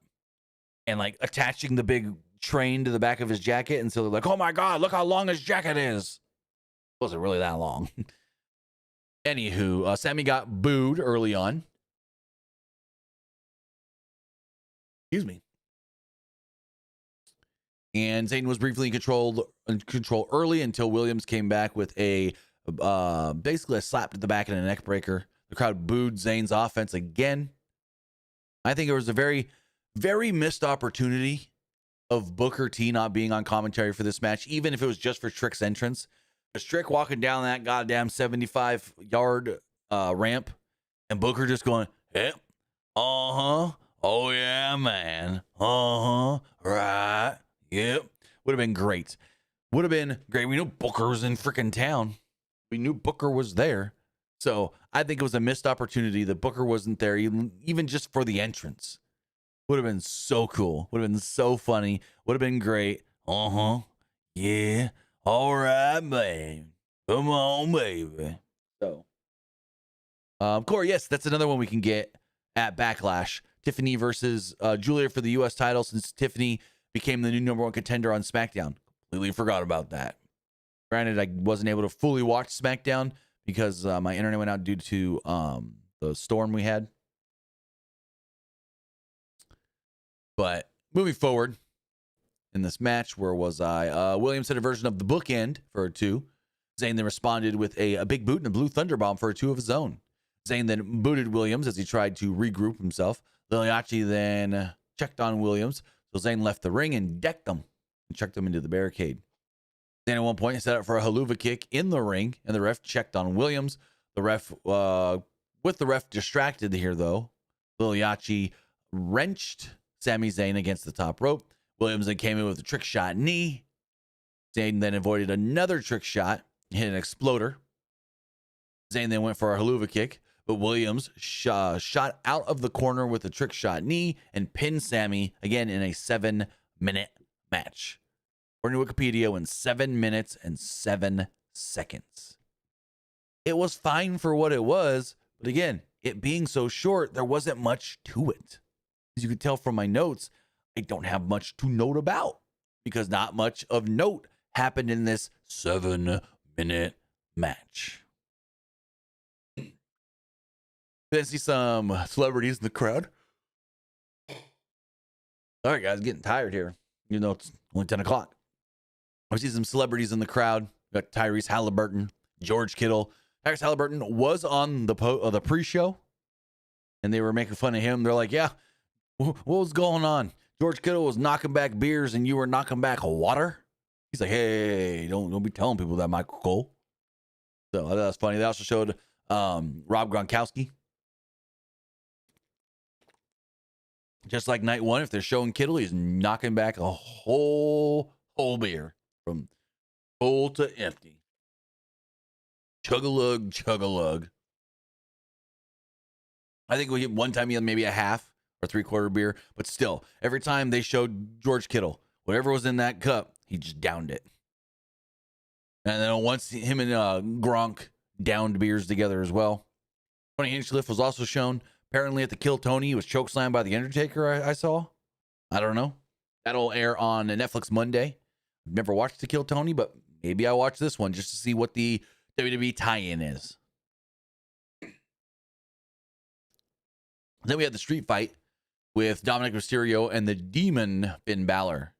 and like attaching the big train to the back of his jacket. And so they're like, "Oh my God, look how long his jacket is." It wasn't really that long. Anywho, Sami got booed early on. Excuse me. And Zayn was briefly in control early until Williams came back with a basically a slap to the back and a neck breaker. The crowd booed Zayn's offense again. I think it was a very, very missed opportunity of Booker T not being on commentary for this match, even if it was just for Trick's entrance. Because Trick walking down that goddamn 75-yard ramp, and Booker just going, "Yep, uh-huh, oh yeah, man, uh-huh, right. Yep." Would have been great. Would have been great. We knew Booker was in freaking town. We knew Booker was there. So I think it was a missed opportunity that Booker wasn't there, even just for the entrance. Would have been so cool. Would have been so funny. Would have been great. Uh-huh. Yeah. All right, man. Come on, baby. So, Corey, yes, that's another one we can get at Backlash. Tiffany versus Julia for the U.S. title, since Tiffany became the new number one contender on SmackDown. Completely forgot about that. Granted, I wasn't able to fully watch SmackDown because my internet went out due to the storm we had. But moving forward in this match, where was I? Williams had a version of the bookend for a 2. Zayn then responded with a big boot and a blue thunderbomb for a 2 of his own. Zayn then booted Williams as he tried to regroup himself. Liliachi then checked on Williams. So Zayn left the ring and decked him and checked him into the barricade. Then at one point, he set up for a haluva kick in the ring, and the ref checked on Williams. The ref, with the ref distracted here, though, Liliachi wrenched Sami Zayn against the top rope. Williams then came in with a trick shot knee. Zayn then avoided another trick shot hit an exploder. Zayn then went for a haluva kick, but Williams shot out of the corner with a trick shot knee and pinned Sami again in a 7-minute match. According to Wikipedia, in 7 minutes and 7 seconds. It was fine for what it was, but again, it being so short, there wasn't much to it. As you can tell from my notes, I don't have much to note about because not much of note happened in this 7-minute match. Then see some celebrities in the crowd. All right, guys, getting tired here. You know, it's only 10 o'clock. I see some celebrities in the crowd. We got Tyrese Halliburton, George Kittle. Tyrese Halliburton was on the pre-show, and they were making fun of him. They're like, yeah, what was going on? George Kittle was knocking back beers, and you were knocking back water? He's like, hey, don't be telling people that, Michael Cole. So I thought that was funny. They also showed Rob Gronkowski. Just like night one, if they're showing Kittle, he's knocking back a whole beer from full to empty. Chug-a-lug, chug-a-lug. I think we one time he had maybe a half or 3/4 beer, but still, every time they showed George Kittle, whatever was in that cup, he just downed it. And then once him and Gronk downed beers together as well. Tony Hinchcliffe was also shown. Apparently at the Kill Tony, he was chokeslammed by The Undertaker, I saw. I don't know. That'll air on Netflix Monday. I've never watched the Kill Tony, but maybe I'll watch this one just to see what the WWE tie-in is. Then we had the street fight with Dominik Mysterio and the Demon Finn Balor.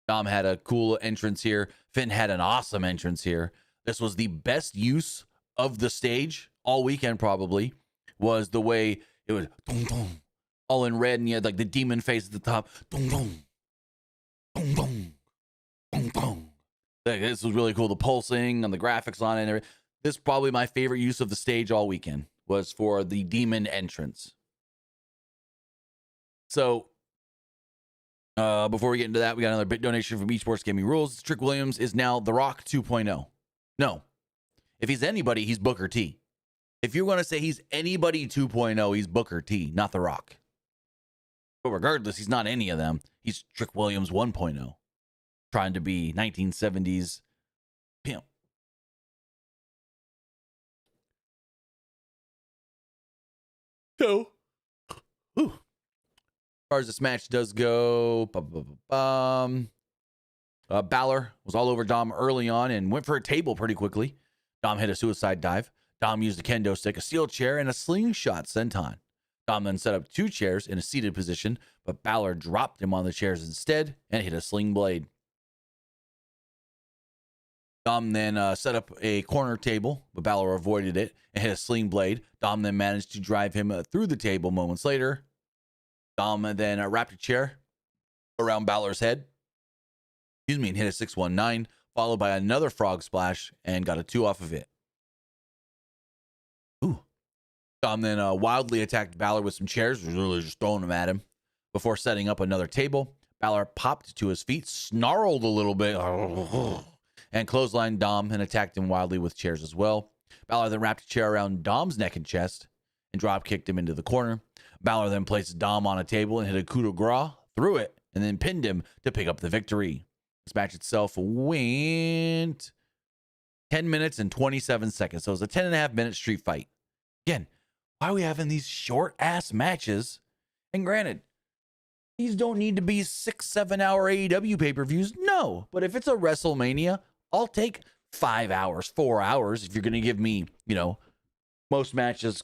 Dom had a cool entrance here. Finn had an awesome entrance here. This was the best use of the stage all weekend, probably, was the way it was dong, dong, all in red, and you had like the demon face at the top. Dong, dong, dong, dong, dong, dong. This was really cool. The pulsing and the graphics on it. And everything. This is probably my favorite use of the stage all weekend was for the demon entrance. So before we get into that, we got another bit donation from Esports Gaming Rules. Trick Williams is now The Rock 2.0. No. If he's anybody, he's Booker T. If you're going to say he's anybody 2.0, he's Booker T, not The Rock. But regardless, he's not any of them. He's Trick Williams 1.0. Trying to be 1970s pimp. So, as far as this match does go, Balor was all over Dom early on and went for a table pretty quickly. Dom hit a suicide dive. Dom used a kendo stick, a steel chair, and a slingshot senton. Dom then set up 2 chairs in a seated position, but Balor dropped him on the chairs instead and hit a sling blade. Dom then set up a corner table, but Balor avoided it and hit a sling blade. Dom then managed to drive him through the table moments later. Dom then wrapped a chair around Balor's head, and hit a 619, followed by another frog splash and got a 2 off of it. Dom then wildly attacked Balor with some chairs, really just throwing them at him. Before setting up another table, Balor popped to his feet, snarled a little bit, and clotheslined Dom and attacked him wildly with chairs as well. Balor then wrapped a chair around Dom's neck and chest and drop kicked him into the corner. Balor then placed Dom on a table and hit a coup de grace through it and then pinned him to pick up the victory. This match itself went 10 minutes and 27 seconds. So it was a 10.5-minute street fight. Again, why are we having these short-ass matches? And granted, these don't need to be 6-7 hour AEW pay-per-views. No, but if it's a WrestleMania, I'll take 5 hours, 4 hours. If you're going to give me, most matches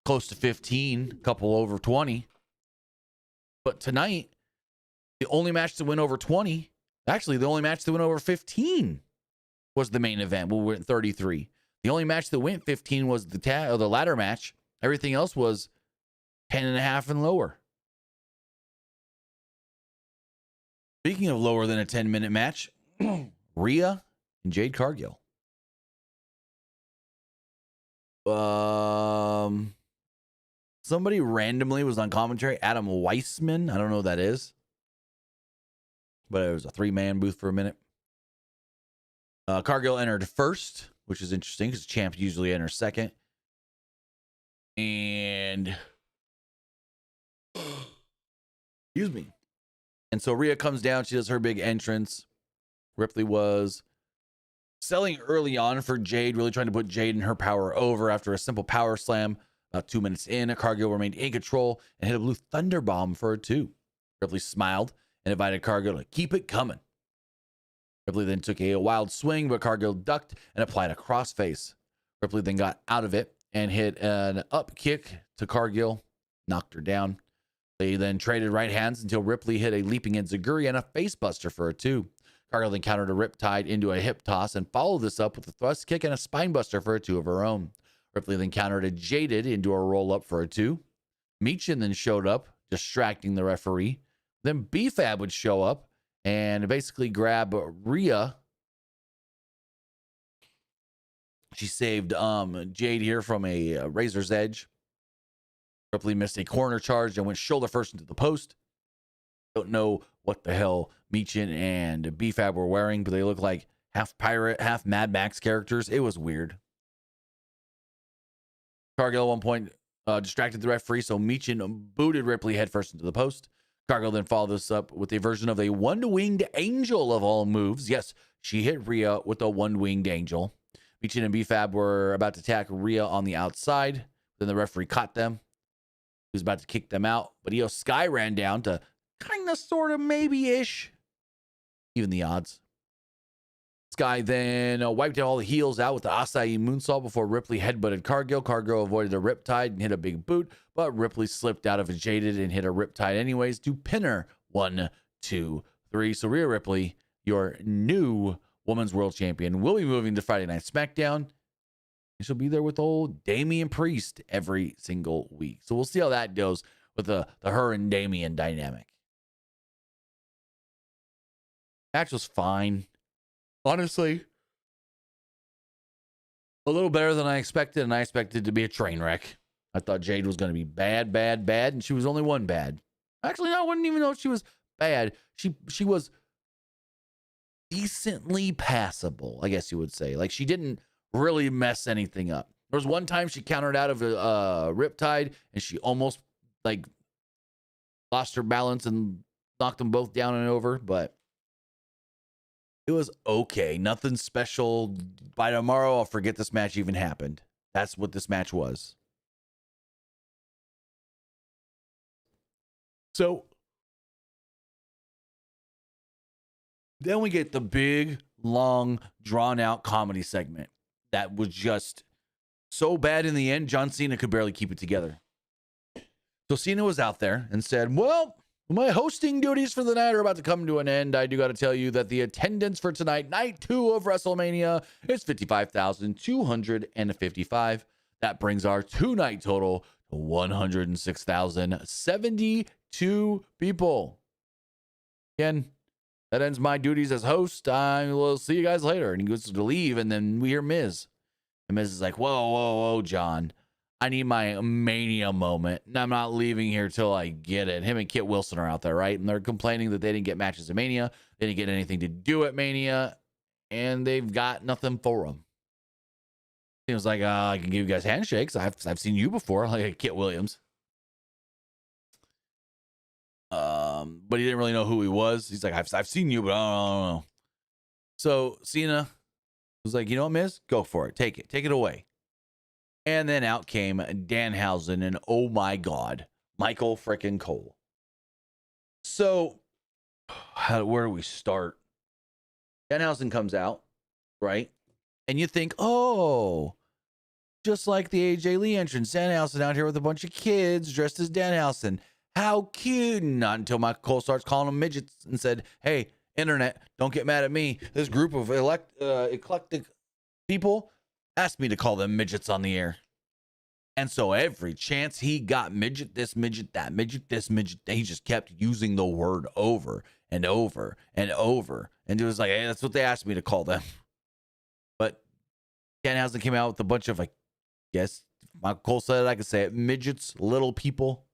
close to 15, a couple over 20. But tonight, the only match that went over 20, actually the only match that went over 15 was the main event. We went 33. The only match that went 15 was the ladder match. Everything else was 10.5 and lower. Speaking of lower than a 10-minute match, Rhea and Jade Cargill. Somebody randomly was on commentary. Adam Weissman. I don't know who that is. But it was a 3-man booth for a minute. Cargill entered first, which is interesting because champ usually enters second. And excuse me. And so Rhea comes down. She does her big entrance. Ripley was selling early on for Jade, really trying to put Jade and her power over after a simple power slam. About 2 minutes in, Cargill remained in control and hit a blue thunder bomb for a 2. Ripley smiled and invited Cargill to keep it coming. Ripley then took a wild swing, but Cargill ducked and applied a crossface. Ripley then got out of it and hit an up kick to Cargill, knocked her down. They then traded right hands until Ripley hit a leaping enziguri and a facebuster for a 2. Cargill then countered a riptide into a hip toss and followed this up with a thrust kick and a spinebuster for a 2 of her own. Ripley then countered a Jaded into a roll-up for a 2. Meechin then showed up, distracting the referee. Then B-Fab would show up and basically grab Rhea. She saved Jade here from a razor's edge. Ripley missed a corner charge and went shoulder first into the post. Don't know what the hell Meechin and B-Fab were wearing, but they look like half pirate, half Mad Max characters. It was weird. Cargill at one point distracted the referee, so Meechin booted Ripley headfirst into the post. Cargill then followed this up with a version of a one-winged angel of all moves. Yes, she hit Rhea with a one-winged angel. Meechin and B-Fab were about to attack Rhea on the outside. Then the referee caught them. He was about to kick them out, but Io Sky ran down to kind of, sort of, maybe-ish. Even the odds. Sky then wiped all the heels out with the acai moonsault before Ripley headbutted Cargill. Cargill avoided a riptide and hit a big boot, but Ripley slipped out of a Jaded and hit a riptide anyways to pin her. 1, 2, 3. So Rhea Ripley, your new Women's World Champion, will be moving to Friday Night SmackDown. And she'll be there with old Damian Priest every single week. So we'll see how that goes with the her and Damian dynamic. Match was fine. Honestly, a little better than I expected, and I expected it to be a train wreck. I thought Jade was going to be bad, and she was only one bad. Actually, no, I wouldn't even know if she was bad. She was decently passable, I guess you would say. Like, she didn't really mess anything up. There was one time she countered out of a riptide, and she almost, like, lost her balance and knocked them both down and over, but it was okay. Nothing special. By tomorrow, I'll forget this match even happened. That's what this match was. So then we get the big, long, drawn-out comedy segment that was just so bad in the end, John Cena could barely keep it together. So Cena was out there and said, well, my hosting duties for the night are about to come to an end. I do got to tell you that the attendance for tonight, night 2 of WrestleMania, is 55,255. That brings our 2-night total to 106,072 people. Again, that ends my duties as host. I will see you guys later. And he goes to leave, and then we hear Miz. And Miz is like, whoa, John. I need my Mania moment, and I'm not leaving here till I get it. Him and Kit Wilson are out there, right? And they're complaining that they didn't get matches at Mania. They didn't get anything to do at Mania, and they've got nothing for them. He was like, I can give you guys handshakes. I've seen you before, like Kit Williams. But he didn't really know who he was. He's like, I've seen you, but I don't know. So Cena was like, you know what, Miz? Go for it. Take it away. And then out came Danhausen, and oh my God, Michael frickin' Cole. So, where do we start? Danhausen comes out, right? And you think, oh, just like the AJ Lee entrance, Danhausen out here with a bunch of kids dressed as Danhausen. How cute. Not until Michael Cole starts calling them midgets and said, hey, internet, don't get mad at me. This group of eclectic people asked me to call them midgets on the air. And so every chance he got, midget this, midget that, midget this, midget that, he just kept using the word over and over and over. And it was like, hey, that's what they asked me to call them. But Danhausen came out with a bunch of, I guess, Michael Cole said it, I could say it, midgets, little people.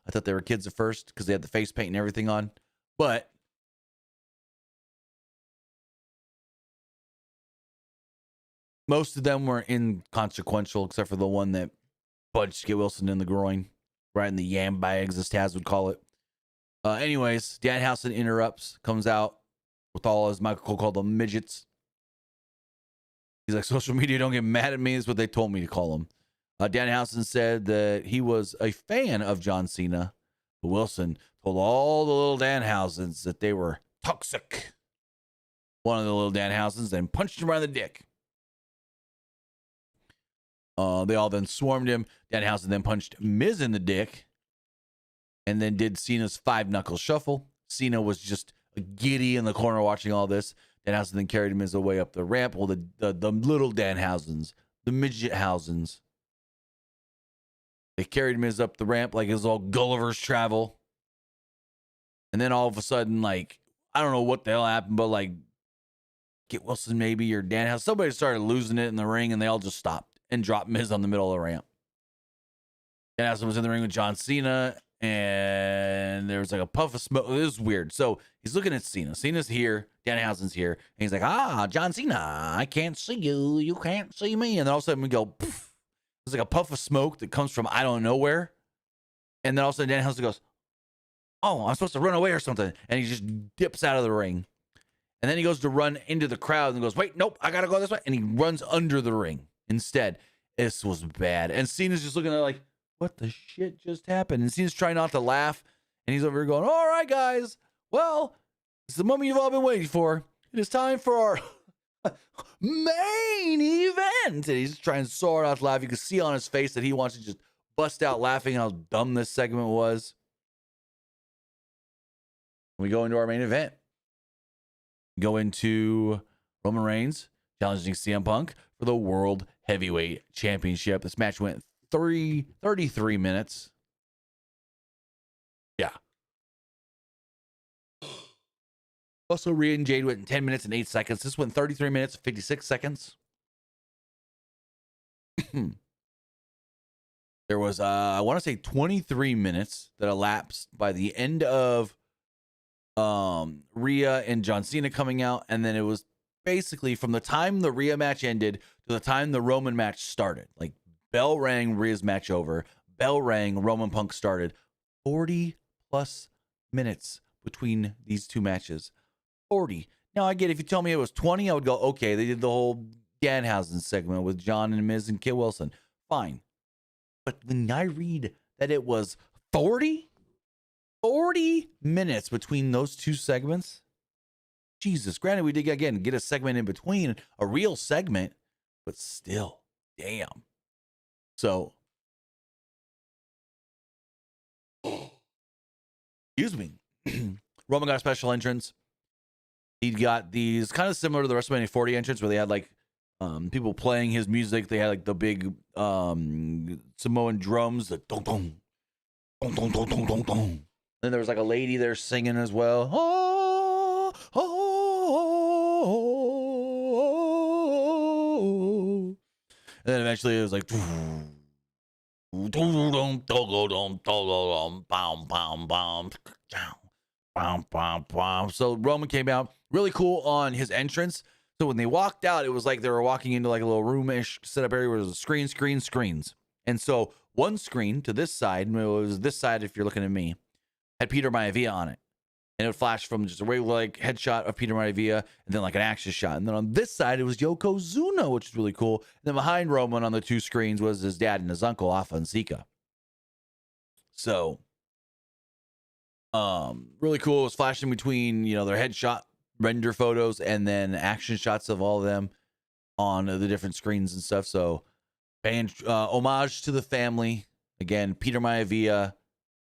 I thought they were kids at first because they had the face paint and everything on. But Most of them were inconsequential, except for the one that punched Get Wilson in the groin, right in the yam bags, as Taz would call it. Anyways, Danhausen interrupts, comes out with all his Michael Cole called them midgets. He's like, social media, don't get mad at me, is what they told me to call him. Danhausen said that he was a fan of John Cena, but Wilson told all the little Danhausens that they were toxic. One of the little Danhausens then punched him around the dick. They all then swarmed him. Danhausen then punched Miz in the dick and then did Cena's 5-knuckle shuffle. Cena was just giddy in the corner watching all this. Danhausen then carried Miz away up the ramp. Well, the little Danhausens, the midget Hausens, they carried Miz up the ramp like it was all Gulliver's Travel. And then all of a sudden, like, I don't know what the hell happened, but like, Get Wilson maybe or Danhausen, somebody started losing it in the ring and they all just stopped and dropped Miz on the middle of the ramp. Danhausen was in the ring with John Cena and there was like a puff of smoke. It was weird. So he's looking at Cena. Cena's here. Danhausen's here. And he's like, John Cena, I can't see you. You can't see me. And then all of a sudden we go, poof. There's like a puff of smoke that comes from I don't know where. And then all of a sudden Danhausen goes, oh, I'm supposed to run away or something. And he just dips out of the ring. And then he goes to run into the crowd and goes, wait, nope, I got to go this way. And he runs under the ring instead. This was bad. And Cena's just looking at it like, what the shit just happened? And Cena's trying not to laugh. And he's over here going, all right, guys. Well, it's the moment you've all been waiting for. It is time for our main event. And he's trying so hard not to laugh. You can see on his face that he wants to just bust out laughing how dumb this segment was. We go into our main event. Go into Roman Reigns challenging CM Punk for the World Heavyweight Championship. This match went 33 minutes. Yeah. Also, Rhea and Jade went in 10 minutes and 8 seconds. This went 33 minutes and 56 seconds. There was, I want to say 23 minutes that elapsed by the end of Rhea and John Cena coming out, and then it was basically from the time the Rhea match ended to the time the Roman match started. Like, bell rang, Rhea's match over, bell rang, Roman Punk started. 40 plus minutes between these two matches. 40. Now I get if you tell me it was 20, I would go, okay, they did the whole Danhausen segment with John and Miz and Kit Wilson. Fine. But when I read that it was 40 minutes between those two segments. Jesus, granted, we did again get a segment in between, a real segment, but still, damn. So, excuse me. Roman got a special entrance. He got these kind of similar to the WrestleMania 40 entrance where they had like people playing his music. They had like the big Samoan drums, the dong dong, dong dong dong dong dong dong. Then there was like a lady there singing as well. Oh, oh, oh. And then eventually it was like. So Roman came out really cool on his entrance. So when they walked out, it was like they were walking into like a little room-ish setup area where there was screens. And so one screen to this side, it was this side if you're looking at me, had Peter Maivia on it. And it would flash from just a regular like headshot of Peter Maivia and then like an action shot. And then on this side, it was Yokozuna, which is really cool. And then behind Roman on the two screens was his dad and his uncle, Afa and Sika. So, really cool. It was flashing between, you know, their headshot render photos and then action shots of all of them on the different screens and stuff. So, homage to the family. Again, Peter Maivia,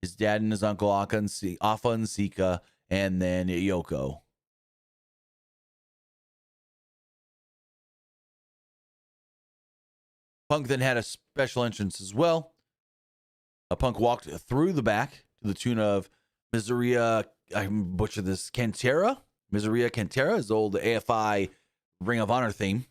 his dad and his uncle, Afa and Sika, and then Yoko. Punk then had a special entrance as well. Punk walked through the back to the tune of Miseria, I butchered this, Cantera. Miseria Cantera is the old AFI Ring of Honor theme.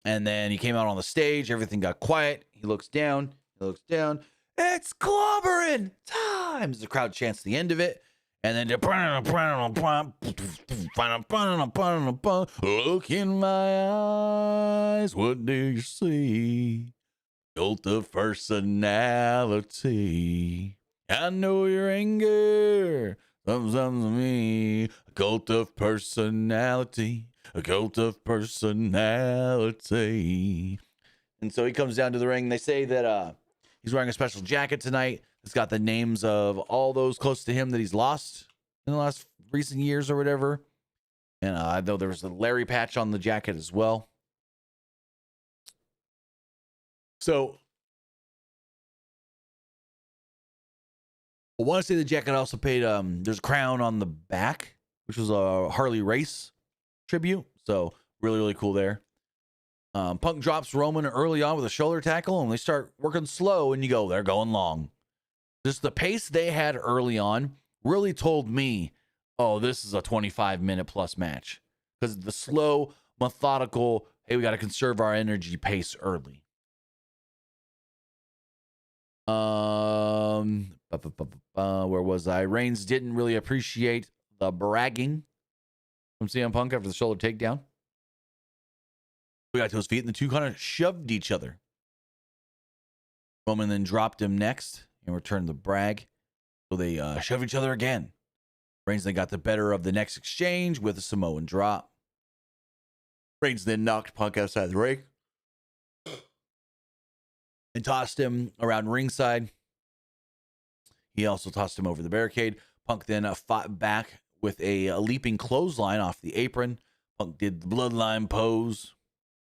And then he came out on the stage. Everything got quiet. He looks down. It's clobbering time! The crowd chants the end of it. And then look in my eyes, what do you see? Cult of personality. I know your anger. Sometimes me. A cult of personality. A cult of personality. And so he comes down to the ring. They say that he's wearing a special jacket tonight. It's got the names of all those close to him that he's lost in the last recent years or whatever. And I know there was a Larry patch on the jacket as well. So I want to say the jacket also paid, there's a crown on the back, which was a Harley Race tribute. So really, really cool there. Punk drops Roman early on with a shoulder tackle, and they start working slow, and you go, they're going long. Just the pace they had early on really told me, oh, this is a 25-minute plus match. Because the slow, methodical, hey, we got to conserve our energy pace early. Where was I? Reigns didn't really appreciate the bragging from CM Punk after the shoulder takedown. We got to his feet, and the two kind of shoved each other. Roman then dropped him next and returned the brag. So they shoved each other again. Reigns then got the better of the next exchange with a Samoan drop. Reigns then knocked Punk outside the ring and tossed him around ringside. He also tossed him over the barricade. Punk then fought back with a leaping clothesline off the apron. Punk did the bloodline pose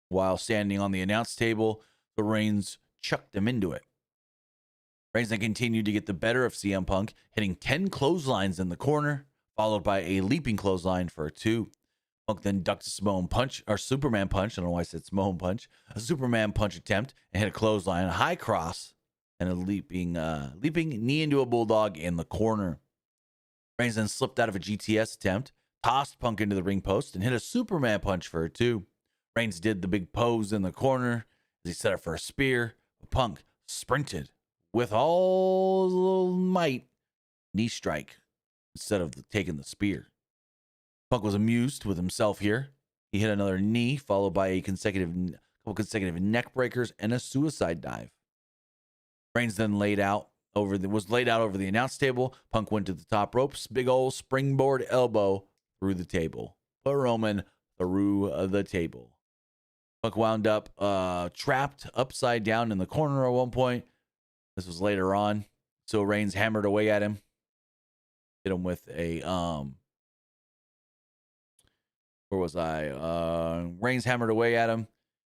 while standing on the announce table. So Reigns chucked him into it. Reigns then continued to get the better of CM Punk, hitting 10 clotheslines in the corner, followed by a leaping clothesline for a 2. Punk then ducked a Samoan punch, or Superman punch. I don't know why I said Samoan punch. A Superman punch attempt and hit a clothesline, a high cross, and a leaping knee into a bulldog in the corner. Reigns then slipped out of a GTS attempt, tossed Punk into the ring post, and hit a Superman punch for a 2. Reigns did the big pose in the corner as he set up for a spear. Punk sprinted with all his little might, knee strike instead of taking the spear. Punk was amused with himself here. He hit another knee, followed by a couple consecutive neck breakers and a suicide dive. Reigns then was laid out over the announce table. Punk went to the top ropes, big old springboard elbow through the table. Put Roman through the table. Punk wound up trapped upside down in the corner at one point. This was later on. So Reigns hammered away at him. Hit him with a where was I? Reigns hammered away at him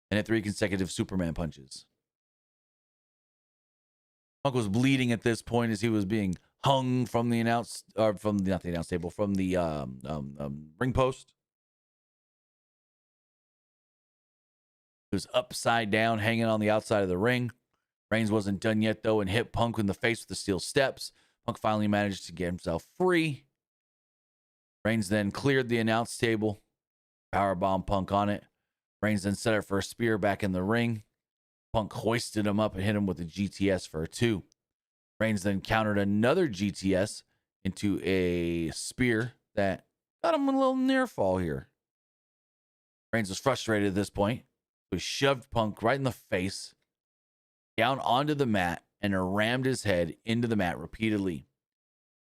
and hit 3 consecutive Superman punches. Punk was bleeding at this point as he was being hung from the ring post. He was upside down, hanging on the outside of the ring. Reigns wasn't done yet, though, and hit Punk in the face with the steel steps. Punk finally managed to get himself free. Reigns then cleared the announce table, powerbomb Punk on it. Reigns then set up for a spear back in the ring. Punk hoisted him up and hit him with a GTS for a 2. Reigns then countered another GTS into a spear that got him a little near fall here. Reigns was frustrated at this point. He shoved Punk right in the face, down onto the mat, and rammed his head into the mat repeatedly.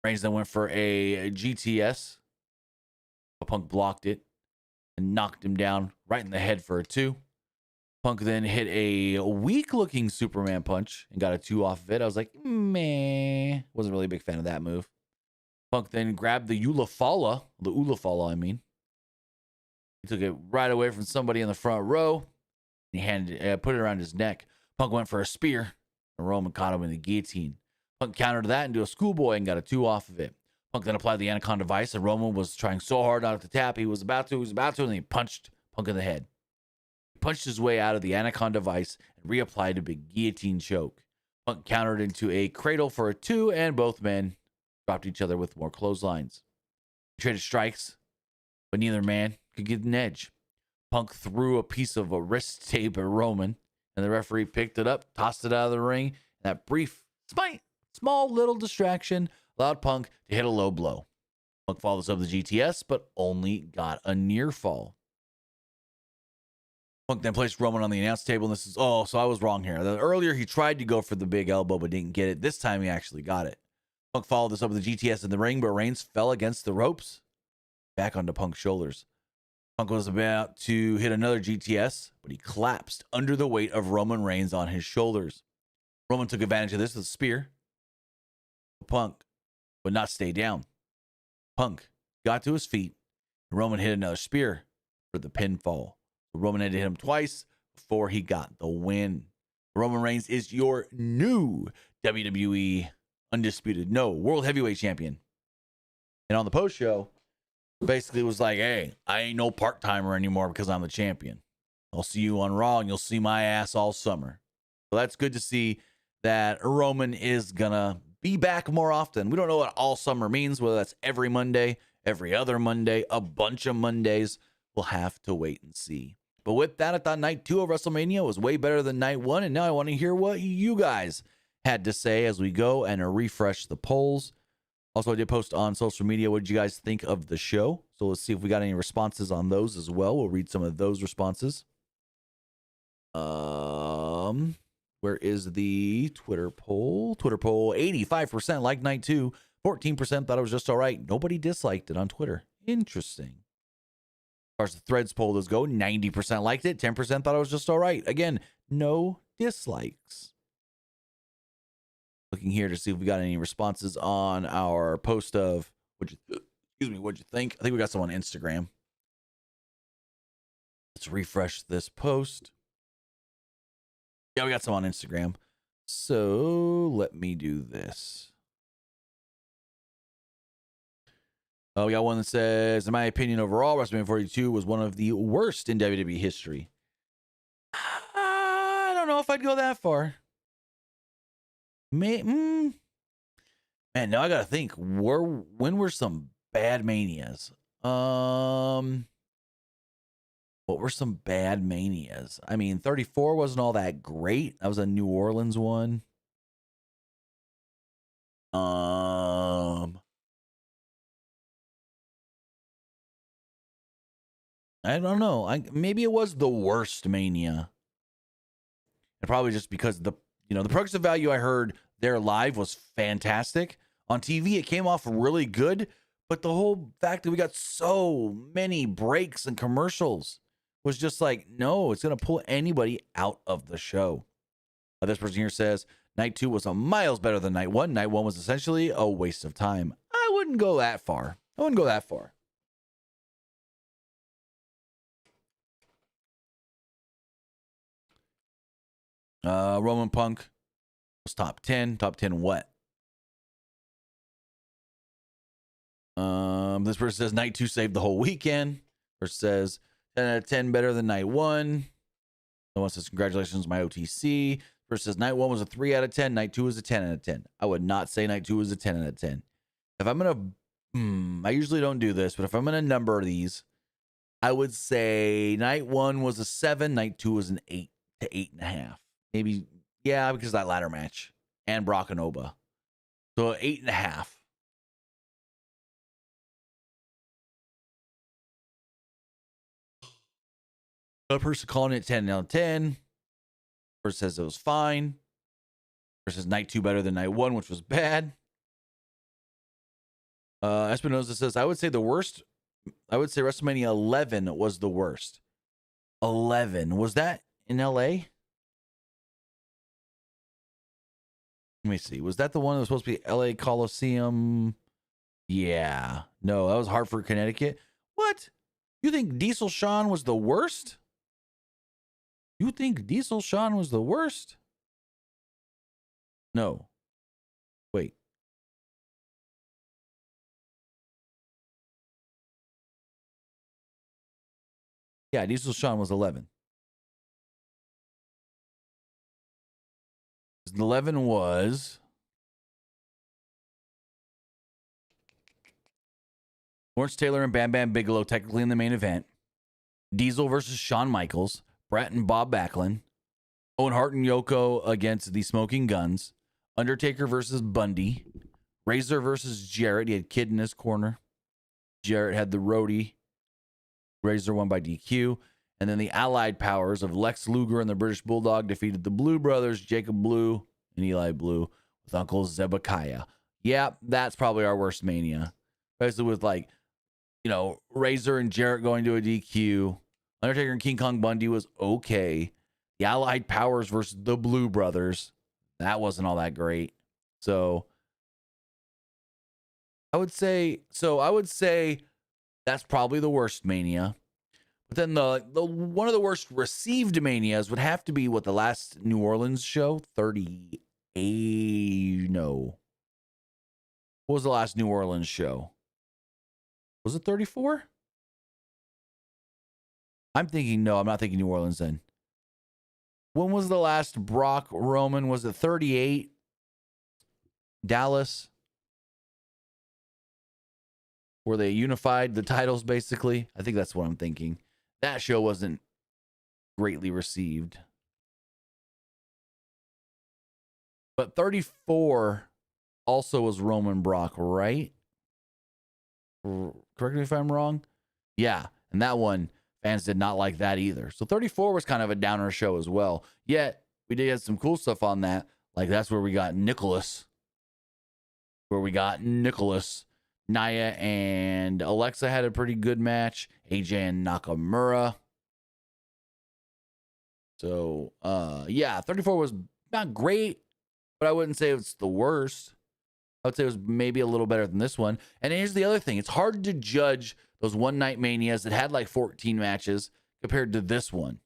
Reigns then went for a GTS, but Punk blocked it and knocked him down right in the head for a 2. Punk then hit a weak-looking Superman punch and got a 2 off of it. I was like, meh. Wasn't really a big fan of that move. Punk then grabbed the Ulafala, He took it right away from somebody in the front row. He put it around his neck. Punk went for a spear, and Roman caught him in the guillotine. Punk countered that into a schoolboy and got a 2 off of it. Punk then applied the Anaconda Vice, and Roman was trying so hard not to tap. He was about to, and he punched Punk in the head. He punched his way out of the Anaconda Vice and reapplied a big guillotine choke. Punk countered into a cradle for a 2, and both men dropped each other with more clotheslines. They traded strikes, but neither man could get an edge. Punk threw a piece of a wrist tape at Roman, and the referee picked it up, tossed it out of the ring. And that brief, small little distraction allowed Punk to hit a low blow. Punk followed this up with the GTS, but only got a near fall. Punk then placed Roman on the announce table, and this is, so I was wrong here. Earlier, he tried to go for the big elbow, but didn't get it. This time, he actually got it. Punk followed this up with the GTS in the ring, but Reigns fell against the ropes. Back onto Punk's shoulders. Punk was about to hit another GTS, but he collapsed under the weight of Roman Reigns on his shoulders. Roman took advantage of this with a spear. Punk would not stay down. Punk got to his feet, and Roman hit another spear for the pinfall. Roman had to hit him twice before he got the win. Roman Reigns is your new WWE World Heavyweight Champion. And on the post show, basically was like, hey, I ain't no part-timer anymore because I'm the champion. I'll see you on Raw, and you'll see my ass all summer. So that's good to see that Roman is going to be back more often. We don't know what all summer means, whether that's every Monday, every other Monday, a bunch of Mondays. We'll have to wait and see. But with that, I thought night 2 of WrestleMania was way better than night 1, and now I want to hear what you guys had to say as we go and refresh the polls. Also, I did post on social media, what did you guys think of the show? So let's see if we got any responses on those as well. We'll read some of those responses. Where is the Twitter poll? Twitter poll, 85% liked night 2, 14% thought it was just all right. Nobody disliked it on Twitter. Interesting. As far as the threads poll does go, 90% liked it, 10% thought it was just all right. Again, no dislikes. Looking here to see if we got any responses on our post of what'd you think? I think we got some on Instagram. Let's refresh this post. Yeah, we got some on Instagram. So let me do this. Oh, we got one that says, in my opinion, overall, WrestleMania 42 was one of the worst in WWE history. I don't know if I'd go that far. Man, now I gotta think. When were some bad manias? What were some bad manias? I mean, 34 wasn't all that great. That was a New Orleans one. I don't know. Maybe it was the worst Mania. And probably just because the production value I heard there live was fantastic. On TV, it came off really good, but the whole fact that we got so many breaks and commercials was just like, no, it's going to pull anybody out of the show. This person here says, night 2 was a miles better than night 1. Night 1 was essentially a waste of time. I wouldn't go that far. Roman Punk was top 10. Top 10 what? This person says night 2 saved the whole weekend. Person says 10 out of 10 better than night 1. Someone says congratulations, my OTC. Person says night 1 was a 3 out of 10. Night 2 was a 10 out of 10. I would not say night 2 was a 10 out of 10. If I'm going to, I usually don't do this, but if I'm going to number these, I would say night 1 was a 7. Night 2 was an 8 to 8.5. Maybe, yeah, because of that ladder match and Brock and Oba. So 8.5. Another person calling it 10 out of 10. Person says it was fine. Person says night 2 better than night 1, which was bad. Espinoza says, I would say WrestleMania 11 was the worst. 11. Was that in LA? Let me see. Was that the one that was supposed to be LA Coliseum? Yeah. No, that was Hartford, Connecticut. What? You think Diesel Shawn was the worst? You think Diesel Shawn was the worst? No. Wait. Yeah, Diesel Shawn was 11. 11 was Lawrence Taylor and Bam Bam Bigelow technically in the main event. Diesel versus Shawn Michaels. Brat and Bob Backlund. Owen Hart and Yoko against the Smoking Guns. Undertaker versus Bundy. Razor versus Jarrett. He had Kid in his corner. Jarrett had the roadie. Razor won by DQ. And then the allied powers of Lex Luger and the British Bulldog defeated the Blue Brothers, Jacob Blue and Eli Blue, with Uncle Zebekiah. Yeah, that's probably our worst Mania. Especially with, like, you know, Razor and Jarrett going to a DQ. Undertaker and King Kong Bundy was okay. The allied powers versus the Blue Brothers, that wasn't all that great. So I would say that's probably the worst Mania. But then the one of the worst received Manias would have to be the last New Orleans show, 38. No. What was the last New Orleans show? Was it 34? I'm not thinking New Orleans then. When was the last Brock Roman? Was it 38? Dallas? Where they unified the titles, basically? I think that's what I'm thinking. That show wasn't greatly received. But 34 also was Roman Brock, right? Correct me if I'm wrong. Yeah, and that one, fans did not like that either. So 34 was kind of a downer show as well. Yet, we did have some cool stuff on that. Like, that's where we got Nicholas. Nia and Alexa had a pretty good match. AJ and Nakamura. So, yeah, 34 was not great, but I wouldn't say it's the worst. I would say it was maybe a little better than this one. And here's the other thing. It's hard to judge those one-night Manias that had like 14 matches compared to this one,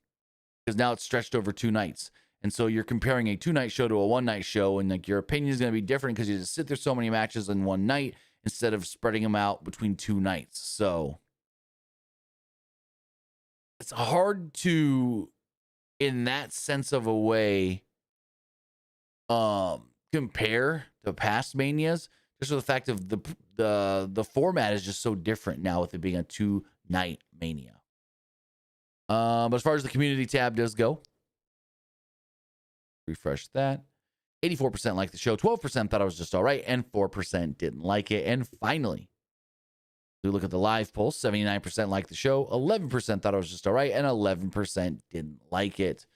because now it's stretched over 2 nights. And so you're comparing a 2-night show to a 1-night show, and like your opinion is going to be different because you just sit there so many matches in one night instead of spreading them out between 2 nights. So it's hard to, in that sense of a way, compare to past Manias, just for the fact of the format is just so different now with it being a 2-night Mania. But as far as the community tab does go, refresh that. 84% liked the show, 12% thought it was just all right, and 4% didn't like it. And finally, we look at the live poll. 79% liked the show, 11% thought it was just all right, and 11% didn't like it.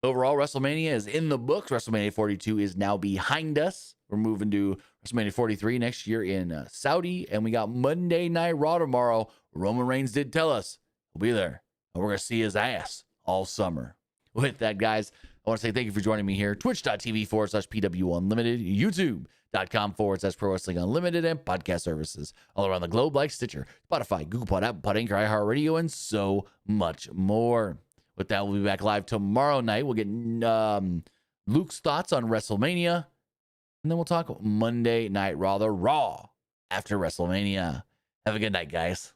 Overall, WrestleMania is in the books. WrestleMania 42 is now behind us. We're moving to WrestleMania 43 next year in Saudi, and we got Monday Night Raw tomorrow. Roman Reigns did tell us he'll be there, and we're going to see his ass all summer. With that, guys, I want to say thank you for joining me here. Twitch.tv/PWU Unlimited, YouTube.com/Pro Wrestling Unlimited, and podcast services all around the globe like Stitcher, Spotify, Google Pod, Apple Pod, Anchor, iHeartRadio, and so much more. With that, we'll be back live tomorrow night. We'll get Luke's thoughts on WrestleMania, and then we'll talk Monday Night Raw, the Raw after WrestleMania. Have a good night, guys.